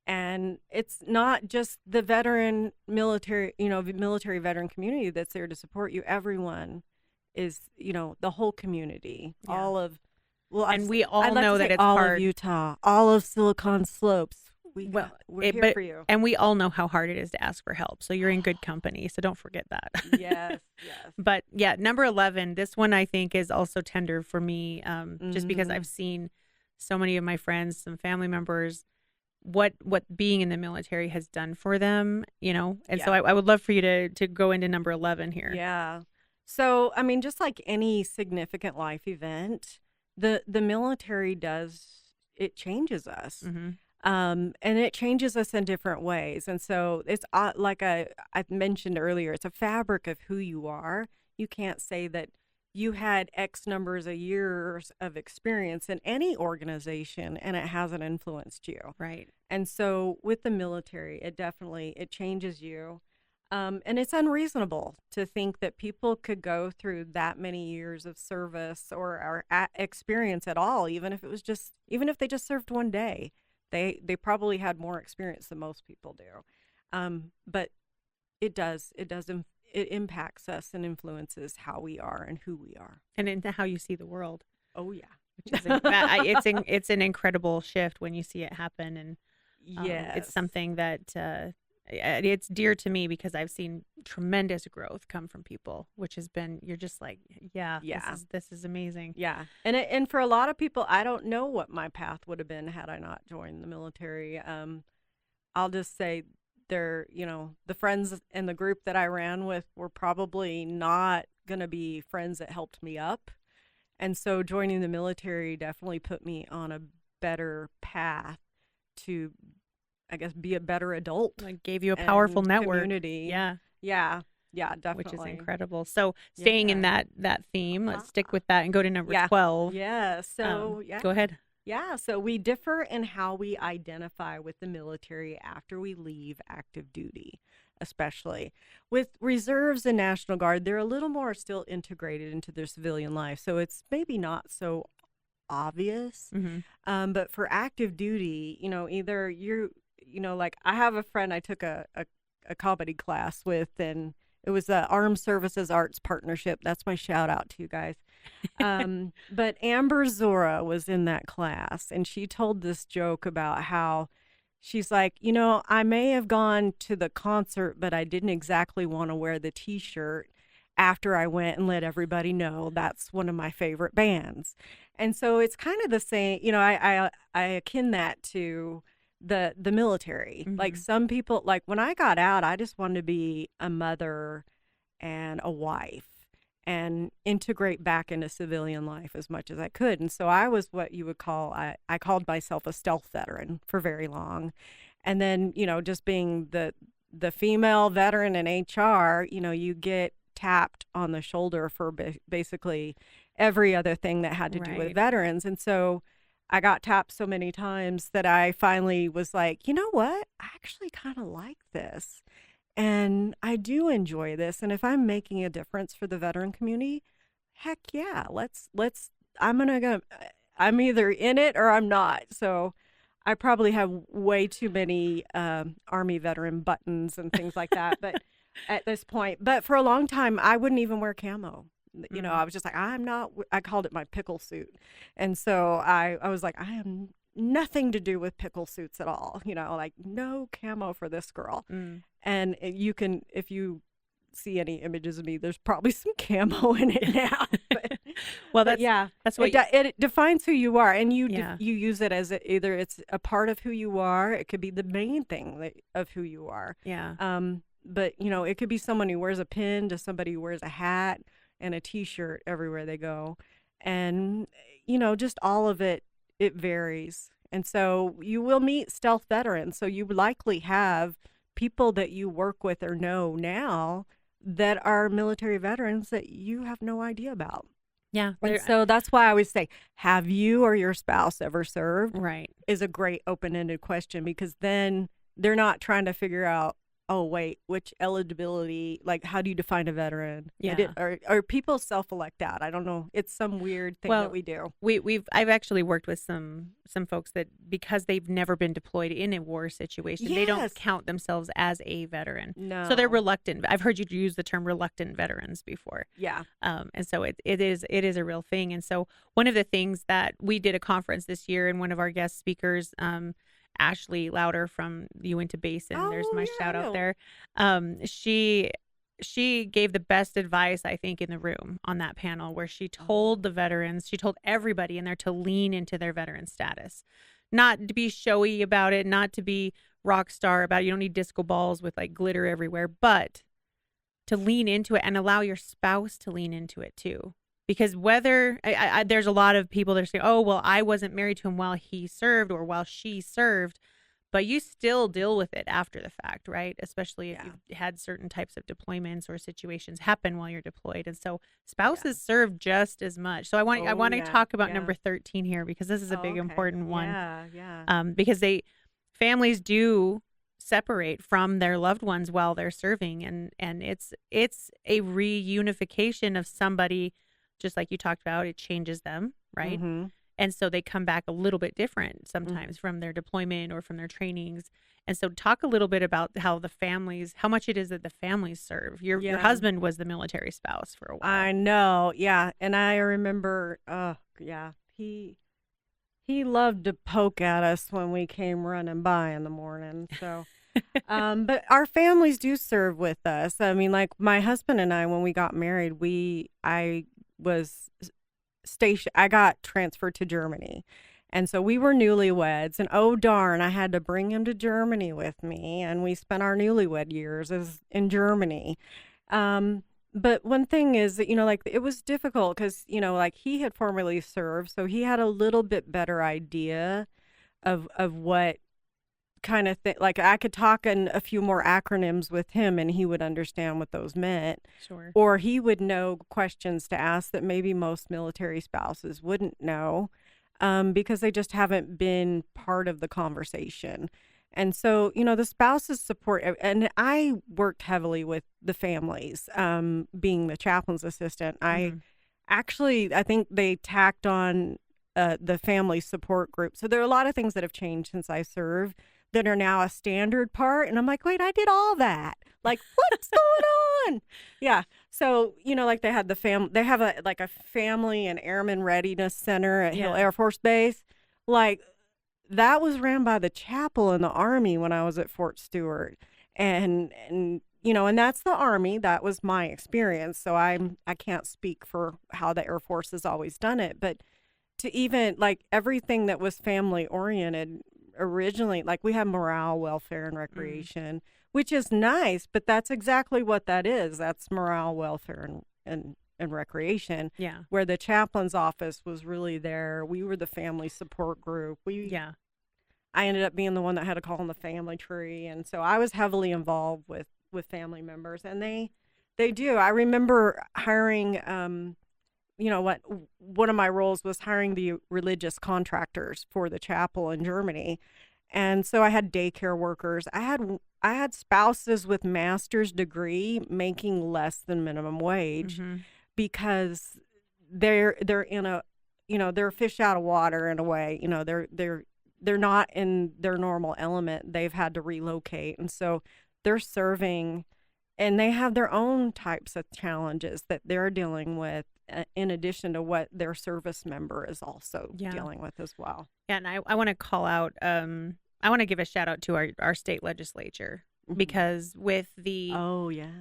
And it's not just the military veteran community that's there to support you. Everyone is, the whole community, all of, and we all know that it's all hard. of Utah, all of Silicon Slopes. we're here for you. And we all know how hard it is to ask for help. So you're in good company. So don't forget that. Yes, yes. But yeah, number 11, this one I think is also tender for me, just because Mhm. I've seen so many of my friends, some family members, what being in the military has done for them, and so Yeah. I would love for you to go into number 11 here. Yeah. So, I mean, just like any significant life event, the military it changes us. Mm-hmm. And it changes us in different ways. And so it's like I mentioned earlier, it's a fabric of who you are. You can't say that you had X numbers of years of experience in any organization and it hasn't influenced you. Right. And so with the military, it changes you. And it's unreasonable to think that people could go through that many years of service or experience at all, even if they just served one day. They probably had more experience than most people do. But it impacts us and influences how we are and who we are. And into how you see the world. Oh, yeah. Which is it's an incredible shift when you see it happen. And yes. It's something that it's dear to me because I've seen tremendous growth come from people, which has been, you're just like, yeah. This is amazing. Yeah. And for a lot of people, I don't know what my path would have been had I not joined the military. I'll just say the friends in the group that I ran with were probably not going to be friends that helped me up. And so joining the military definitely put me on a better path to, I guess, be a better adult. Like gave you a powerful network. Community. Yeah. Yeah. Yeah, definitely. Which is incredible. So staying in that theme, let's stick with that and go to number 12. Yeah. So go ahead. Yeah. So we differ in how we identify with the military after we leave active duty, especially. With reserves and National Guard, they're a little more still integrated into their civilian life. So it's maybe not so obvious. Mm-hmm. But for active duty, either like I have a friend I took a comedy class with, and it was the Armed Services Arts Partnership. That's my shout out to you guys. But Amber Zora was in that class, and she told this joke about how she's like, I may have gone to the concert, but I didn't exactly want to wear the T-shirt after I went and let everybody know that's one of my favorite bands. And so it's kind of the same, I akin that to the military. Mm-hmm. Like some people, like when I got out, I just wanted to be a mother and a wife and integrate back into civilian life as much as I could. And so I was what you would call, I called myself a stealth veteran for very long. And then, just being the female veteran in HR, you get tapped on the shoulder for basically every other thing that had to do with veterans. And so I got tapped so many times that I finally was like, you know what? I actually kind of like this. And I do enjoy this. And if I'm making a difference for the veteran community, heck yeah, I'm either in it or I'm not. So I probably have way too many Army veteran buttons and things like that. But at this point, but for a long time, I wouldn't even wear camo. I was just like, I called it my pickle suit. And so I was like, I have nothing to do with pickle suits at all. Like no camo for this girl. Mm. And if you see any images of me, there's probably some camo in it now. That's what it defines who you are. And you use it as either it's a part of who you are. It could be the main thing of who you are. Yeah. But it could be someone who wears a pin to somebody who wears a hat and a T-shirt everywhere they go. And, just all of it varies. And so you will meet stealth veterans. So you likely have people that you work with or know now that are military veterans that you have no idea about. Yeah. And so that's why I always say, have you or your spouse ever served? Right. Is a great open-ended question, because then they're not trying to figure out, oh, wait, which eligibility, like how do you define a veteran? Yeah. Or people self-elect out. I don't know. It's some weird thing that we do. I've actually worked with some folks that because they've never been deployed in a war situation, they don't count themselves as a veteran. No. So they're reluctant. I've heard you use the term reluctant veterans before. Yeah. And so it is a real thing. And so one of the things that we did a conference this year, and one of our guest speakers, Ashley Louder from Uinta Basin. There's Oh, my yeah, I shout out know. there. She gave the best advice, I think, in the room on that panel, where she told the veterans, she told everybody in there to lean into their veteran status, not to be showy about it, not to be rock star about it. You don't need disco balls with like glitter everywhere, but to lean into it and allow your spouse to lean into it too. Because whether there's a lot of people that are saying, oh, well, I wasn't married to him while he served or while she served, but you still deal with it after the fact, right? Especially if Yeah. you've had certain types of deployments or situations happen while you're deployed. And so Yeah. spouses serve just as much. So I want Oh, to yeah. talk about Yeah. number 13 here, because this is a Oh, big okay. important one. Yeah. Yeah. Because families do separate from their loved ones while they're serving, and it's a reunification of somebody, just like you talked about. It changes them, right? Mm-hmm. And so they come back a little bit different Mm. sometimes from their deployment or from their trainings. And so talk a little bit about how much it is that the families serve. Your Yeah. husband was the military spouse for a while. I know. Yeah. And I remember, yeah, he loved to poke at us when we came running by in the morning. So, but our families do serve with us. I mean, like my husband and I, when we got married, I was stationed, I got transferred to Germany. And so we were newlyweds, and oh darn, I had to bring him to Germany with me, and we spent our newlywed years in Germany. But one thing is that, like it was difficult because, like he had formerly served, so he had a little bit better idea of what kind of thing. Like I could talk in a few more acronyms with him and he would understand what those meant. Sure. Or he would know questions to ask that maybe most military spouses wouldn't know, because they just haven't been part of the conversation. And so, the spouses support, and I worked heavily with the families, being the chaplain's assistant. Mhm. I think they tacked on the family support group. So there are a lot of things that have changed since I served that are now a standard part. And I'm like, wait, I did all that. Like, what's going on? Yeah. So, like they have a family and airman readiness center at Hill Yeah. Air Force Base. Like, that was ran by the chapel in the Army when I was at Fort Stewart. And that's the Army. That was my experience. So I can't speak for how the Air Force has always done it, but to even like everything that was family oriented originally, like we have morale, welfare, and recreation, which is nice, but that's exactly what that is. That's morale, welfare, and recreation. Yeah. Where the chaplain's office was really there. We were the family support group. Yeah. I ended up being the one that had to call on the family tree, and so I was heavily involved with family members, and they do. I remember hiring. One of my roles was hiring the religious contractors for the chapel in Germany. And so I had daycare workers. I had spouses with master's degree making less than minimum wage, Mm-hmm. because they're in a, they're fish out of water in a way. They're not in their normal element. They've had to relocate. And so they're serving, and they have their own types of challenges that they're dealing with, in addition to what their service member is also dealing with as well. Yeah, and I want to call out, I want to give a shout out to our state legislature, because with the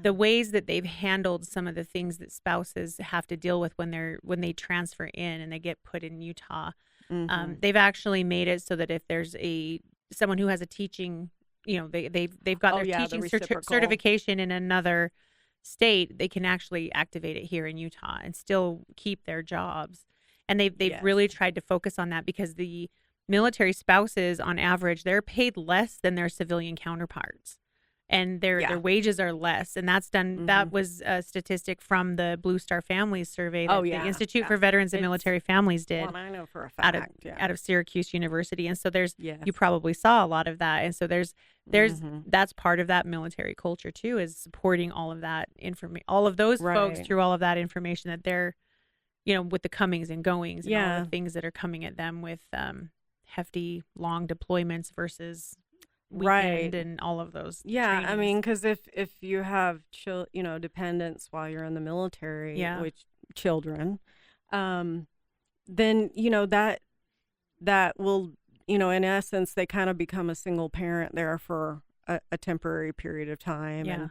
ways that they've handled some of the things that spouses have to deal with when they transfer in and they get put in Utah, they've actually made it so that if there's someone who has a teaching, they've got their teaching certification in another state, they can actually activate it here in Utah and still keep their jobs. And they've really tried to focus on that, because the military spouses, on average, they're paid less than their civilian counterparts, and their wages are less. And that's done. That was a statistic from the Blue Star Families survey that the Institute for Veterans and Military Families did. Well, I know for a fact. Out of Syracuse University. And so you probably saw a lot of that. And so there's that's part of that military culture too, is supporting all of that all of those folks through all of that information that they're, with the comings and goings and all the things that are coming at them with hefty, long deployments versus weekend and all of those. Yeah, I mean, because if you have dependents while you're in the military, which children, then that will in essence, they kind of become a single parent there for a temporary period of time. Yeah.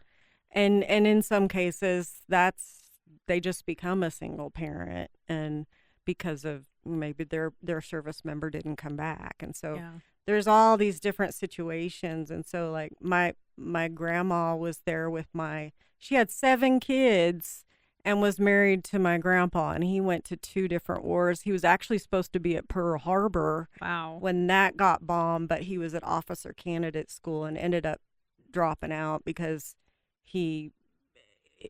And in some cases, they just become a single parent, and because of maybe their service member didn't come back. And so Yeah. there's all these different situations. And so like my grandma was there with she had 7 kids and was married to my grandpa, and he went to 2 different wars. He was actually supposed to be at Pearl Harbor Wow. when that got bombed, but he was at officer candidate school and ended up dropping out because it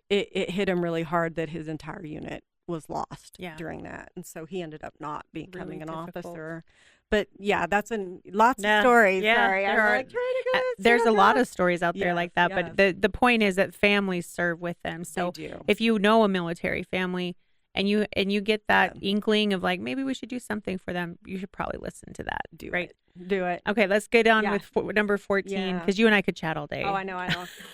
hit him really hard that his entire unit was lost during that. And so he ended up not becoming an officer. But yeah, that's lots of stories. Yeah, Sorry, I'm like trying to go. There's a lot of stories out there like that. Yes. But the point is that families serve with them. So They do. if you know a military family and you get that inkling of like, maybe we should do something for them, you should probably listen to that. Do it. Okay, let's get on with number 14, because you and I could chat all day. Oh, I know.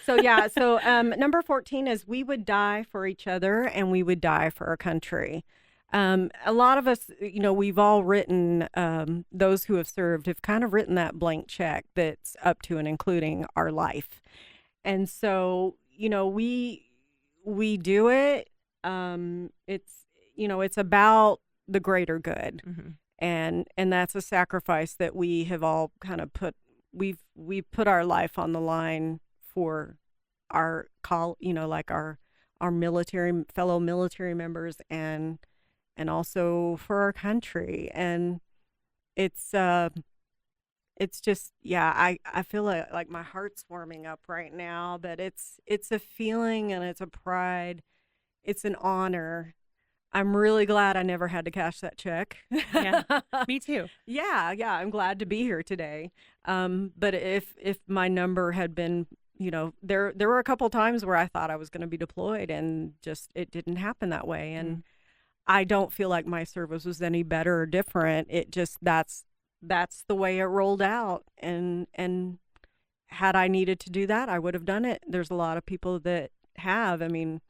So number 14 is we would die for each other and we would die for our country. A lot of us, we've all written, those who have served have kind of written that blank check that's up to and including our life. And so, we do it. It's about the greater good. Mm-hmm. And that's a sacrifice that we have all kind of we've put our life on the line for our our fellow military members and also for our country. And it's just, I feel like my heart's warming up right now, but it's a feeling and it's a pride. It's an honor. I'm really glad I never had to cash that check. Yeah, me too. Yeah, I'm glad to be here today. But if my number had been, there were a couple times where I thought I was going to be deployed and just it didn't happen that way. And I don't feel like my service was any better or different. It just that's the way it rolled out. And had I needed to do that, I would have done it. There's a lot of people that have. I mean,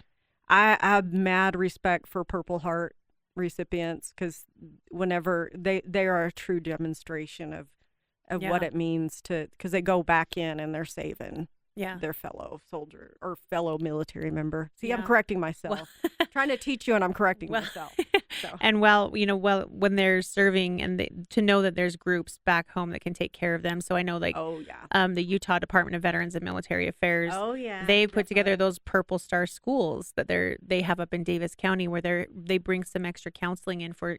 I have mad respect for Purple Heart recipients because whenever they are a true demonstration of what it means because they go back in and they're saving their fellow soldier or fellow military member. See, I'm correcting myself. Trying to teach you and I'm correcting myself. So. And when they're serving and to know that there's groups back home that can take care of them. So I know the Utah Department of Veterans and Military Affairs, they put together those Purple Star schools that they have up in Davis County where they bring some extra counseling in for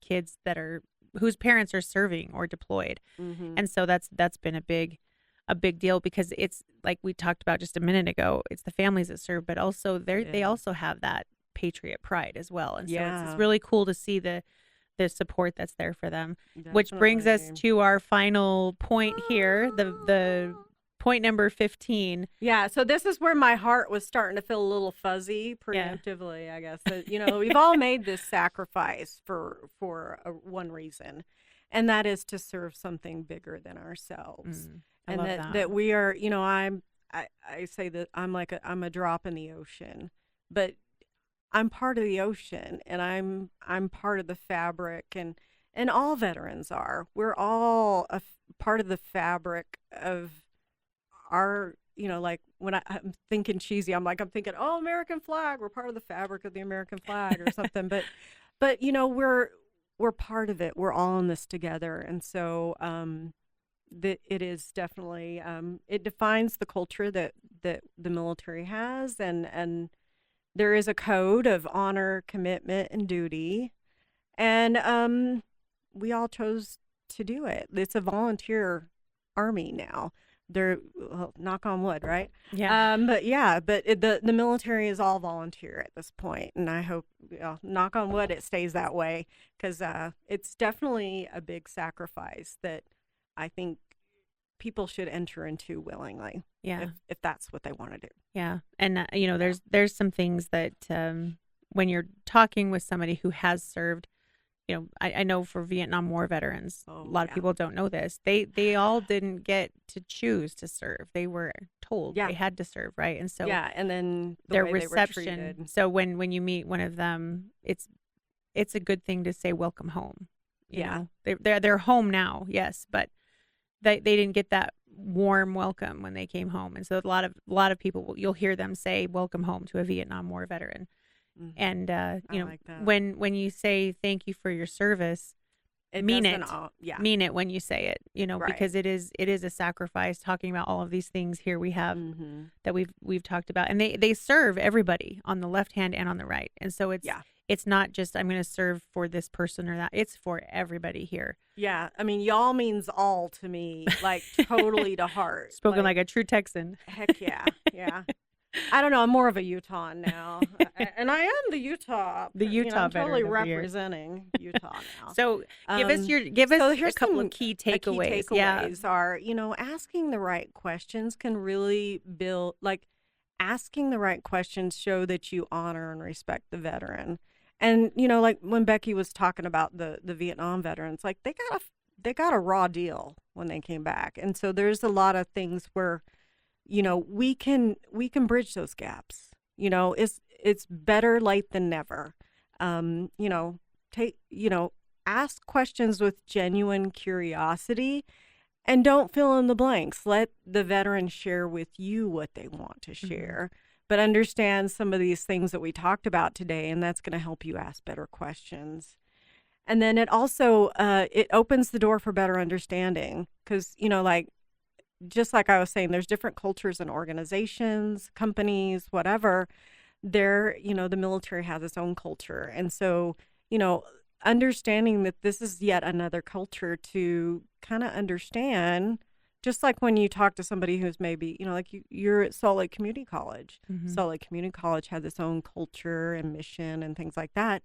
kids whose parents are serving or deployed. Mm-hmm. And so that's been a big deal because it's like we talked about just a minute ago, it's the families that serve, but also they also have that patriot pride as well. And so it's really cool to see the support that's there for them. Definitely. Which brings us to our final point here, the point number 15. Yeah, so this is where my heart was starting to feel a little fuzzy preemptively, I guess. That, we've all made this sacrifice for one reason, and that is to serve something bigger than ourselves. I love that we are, I say that I'm a drop in the ocean, but I'm part of the ocean, and I'm part of the fabric, and all veterans are. We're all a part of the fabric of our, like when I'm thinking cheesy, I'm thinking, oh, American flag. We're part of the fabric of the American flag or something. But we're part of it. We're all in this together, and so it is definitely it defines the culture that the military has, and there is a code of honor, commitment, and duty, and we all chose to do it. It's a volunteer army now. Knock on wood, right? Yeah. But the military is all volunteer at this point, and I hope, knock on wood, it stays that way because it's definitely a big sacrifice that I think people should enter into willingly. Yeah. If that's what they want to do. Yeah. And, there's some things that when you're talking with somebody who has served, I know for Vietnam War veterans, a lot of people don't know this. They all didn't get to choose to serve. They were told they had to serve, right? And so and then their reception. So when you meet one of them, it's a good thing to say welcome home. You know, they're home now, yes, but they didn't get that warm welcome when they came home, and so a lot of people you'll hear them say "Welcome home" to a Vietnam War veteran, and you know, like that. when you say thank you for your service, mean it. Mean it when you say it, you know, because it is a sacrifice. Talking about all of these things here we have that we've talked about, and they serve everybody on the left hand and on the right, and so it's not just I'm going to serve for this person or that. It's for everybody here. Yeah, I mean, y'all means all to me, like totally to heart. Spoken like a true Texan. Heck yeah, yeah. I don't know. I'm more of a Utah now, and I am the Utah. I'm totally representing Utah now. So give us a couple of key takeaways. Key takeaways are, asking the right questions can really build. Like, asking the right questions show that you honor and respect the veteran. And like when Becky was talking about the Vietnam veterans, like they got a raw deal when they came back, and so there's a lot of things where we can bridge those gaps. It's better late than never. Ask questions with genuine curiosity and don't fill in the blanks. Let the veteran share with you what they want to share, but understand some of these things that we talked about today, and that's going to help you ask better questions. And then it also, it opens the door for better understanding because, just like I was saying, there's different cultures and organizations, companies, whatever. The military has its own culture. And so, understanding that this is yet another culture to kind of understand, just like when you talk to somebody who's maybe, you're at Salt Lake Community College. Salt Lake Community College has its own culture and mission and things like that.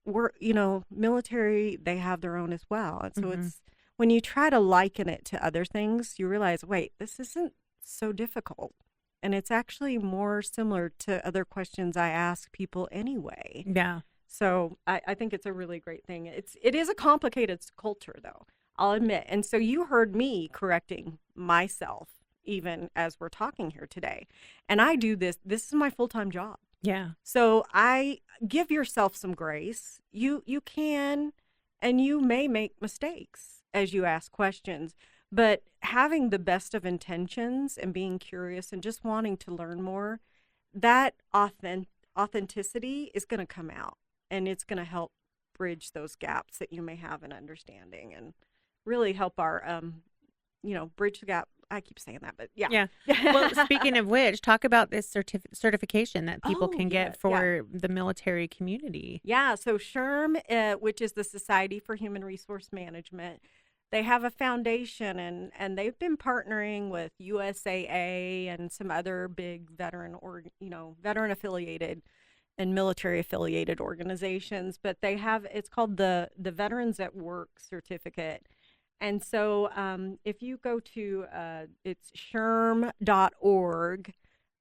Military, they have their own as well. And so it's, when you try to liken it to other things, you realize, wait, this isn't so difficult. And it's actually more similar to other questions I ask people anyway. Yeah. So I think it's a really great thing. It is a complicated culture, though, I'll admit. And so you heard me correcting myself even as we're talking here today. And I do this. This is my full-time job. Yeah. So I give yourself some grace. You can, and you may make mistakes as you ask questions, but having the best of intentions and being curious and just wanting to learn more, that authenticity is going to come out, and it's going to help bridge those gaps that you may have in understanding and really help our, bridge the gap. I keep saying that, but yeah. Yeah. Well, speaking of which, talk about this certification that people can get for the military community. Yeah. So SHRM, which is the Society for Human Resource Management, they have a foundation, and they've been partnering with USAA and some other big veteran affiliated and military affiliated organizations. But they have, it's called the Veterans at Work certificate. And so if you go to, it's shrm.org,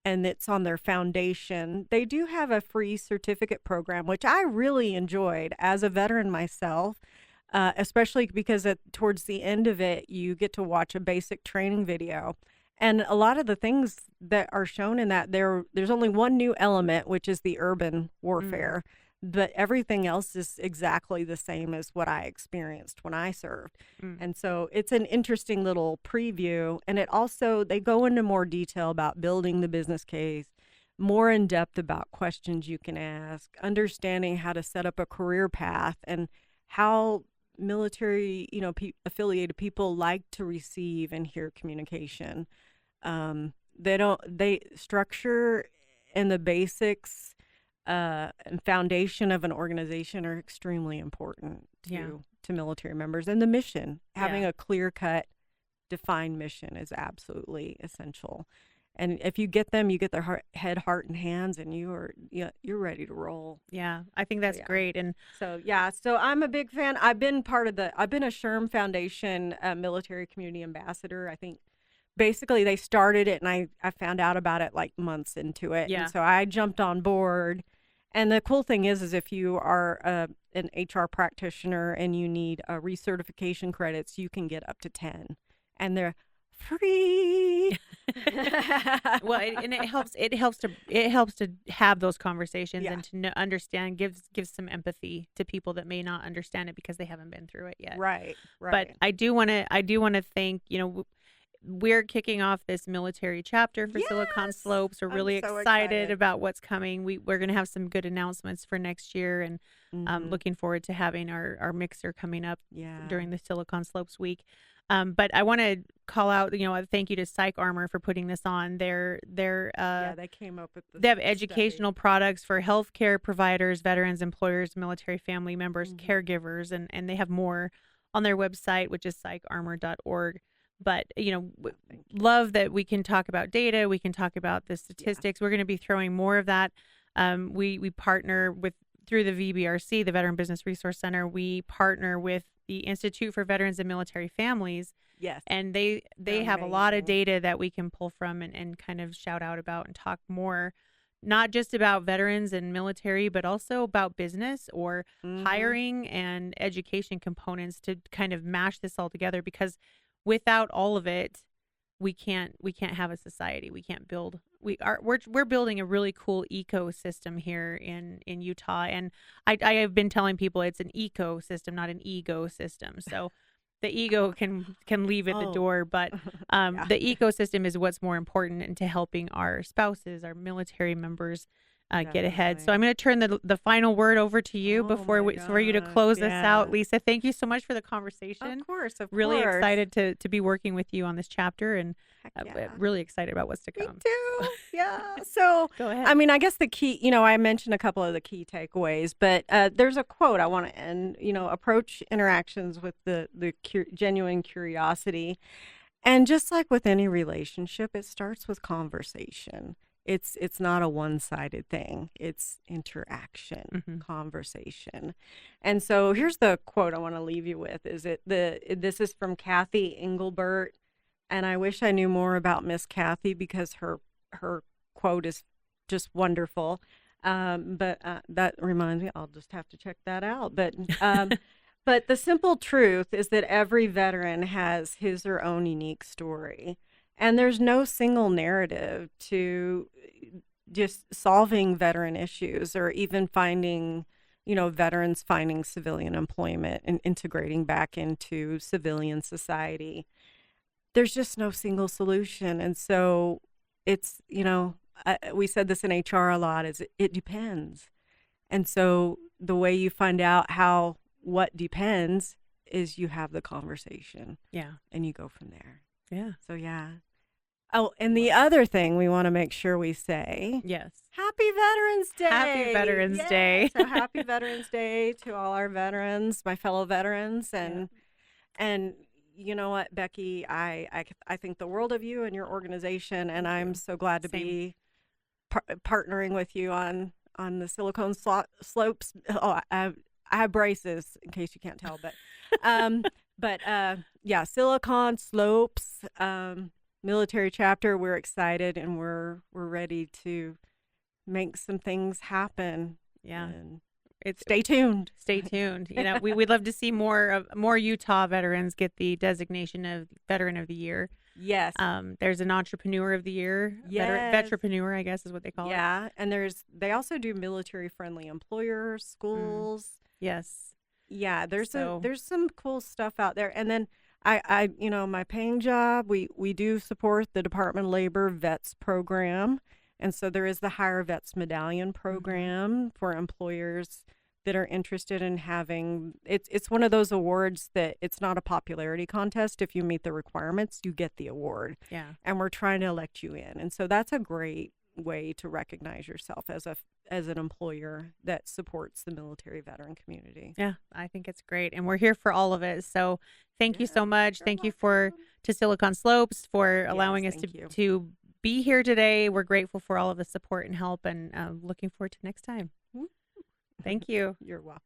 and it's on their foundation, they do have a free certificate program, which I really enjoyed as a veteran myself. Especially because towards the end of it, you get to watch a basic training video. And a lot of the things that are shown in that, there's only one new element, which is the urban warfare. But everything else is exactly the same as what I experienced when I served. And so it's an interesting little preview. And it also, they go into more detail about building the business case, more in depth about questions you can ask, understanding how to set up a career path, and how military, affiliated people like to receive and hear communication. They structure and the basics and foundation of an organization are extremely important to military members. And the mission, having a clear-cut, defined mission is absolutely essential. And if you get them, you get their head, heart, and hands, and you're ready to roll. Yeah, I think that's great. And so I'm a big fan. I've been a SHRM Foundation military community ambassador. I think basically they started it, and I found out about it like months into it. Yeah. And so I jumped on board. And the cool thing is if you are an HR practitioner and you need recertification credits, you can get up to 10, and they're free. Well, and it helps. It helps to have those conversations Yeah. and to understand. Gives some empathy to people that may not understand it because they haven't been through it yet. Right. But Right. I do want to thank, we're kicking off this military chapter for Silicon Yes! Slopes. We're I'm really so excited excited. about what's coming. We're going to have some good announcements for next year, and Mhm. looking forward to having our mixer coming up Yeah. during the Silicon Slopes week. But I want to call out, a thank you to PsychArmor for putting this on. Yeah, they came up with they have the educational study. products for healthcare providers, veterans, employers, military family members, Mhm. caregivers, and they have more on their website, which is psycharmor.org. But, Thank you. love that we can talk about data. We can talk about the Yeah. statistics. We're going to be throwing more of that. We partner through the VBRC, the Veteran Business Resource Center. We partner with the Institute for Veterans and Military Families, Yes. and they They're have a lot of amazing. data that we can pull from and kind of shout out about and talk more, not just about veterans and military, but also about business or Mhm. hiring and education components to kind of mash this all together, because without all of it, we can't have a society. We can't build. We're building a really cool ecosystem here in Utah, and I have been telling people it's an ecosystem, not an ego system. So the ego can leave at the Oh. door, but Yeah. the ecosystem is what's more important into helping our spouses, our military members get ahead. So I'm going to turn the final word over to you Oh my for you to gosh. close this out. Yeah. Lisa, thank you so much for the conversation. Of course. Really excited to be working with you on this chapter, and Heck yeah. really excited about what's to Me come. too. Yeah. So, Go ahead. I mean, I guess the key, I mentioned a couple of the key takeaways, but there's a quote I want to end, approach interactions with the genuine curiosity. And just like with any relationship, it starts with conversation. It's not a one-sided thing. It's interaction, Mhm. conversation. And so here's the quote I want to leave you with. This is from Kathy Engelbert, and I wish I knew more about Miss Kathy because her quote is just wonderful. But that reminds me, I'll just have to check that out. But the simple truth is that every veteran has his or own unique story. And there's no single narrative to just solving veteran issues or even finding, veterans finding civilian employment and integrating back into civilian society. There's just no single solution. And so it's, we said this in HR a lot, is it depends. And so the way you find out what depends is you have the conversation. Yeah. And you go from there. Yeah. So yeah. Oh, and the other thing we want to make sure we say, Yes. Happy Veterans Day. Happy Veterans Yes. Day. So happy Veterans Day to all our veterans, my fellow veterans, and you know what, Becky, I think the world of you and your organization, and I'm so glad to be partnering with you on the Silicon Slopes. Oh, I have braces in case you can't tell, but yeah, Silicon Slopes military chapter. We're excited and we're ready to make some things happen. Yeah. And Stay tuned. Stay tuned. We'd love to see more Utah veterans get the designation of Veteran of the Year. Yes. There's an Entrepreneur of the Year. Yes. Vetrepreneur, I guess is what they call it. Yeah. And they also do military friendly employers, schools. Yes. Yeah. There's some cool stuff out there. And then I my paying job, we do support the Department of Labor Vets program. And so there is the Hire Vets Medallion program for employers that are interested in having, it's one of those awards that it's not a popularity contest. If you meet the requirements, you get the award. Yeah. And we're trying to elect you in. And so that's a great way to recognize yourself as an employer that supports the military veteran community. Yeah, I think it's great. And we're here for all of it. So thank you so much. Thank you to Silicon Slopes for allowing us to be here today. We're grateful for all of the support and help, and looking forward to next time. Thank you. You're welcome.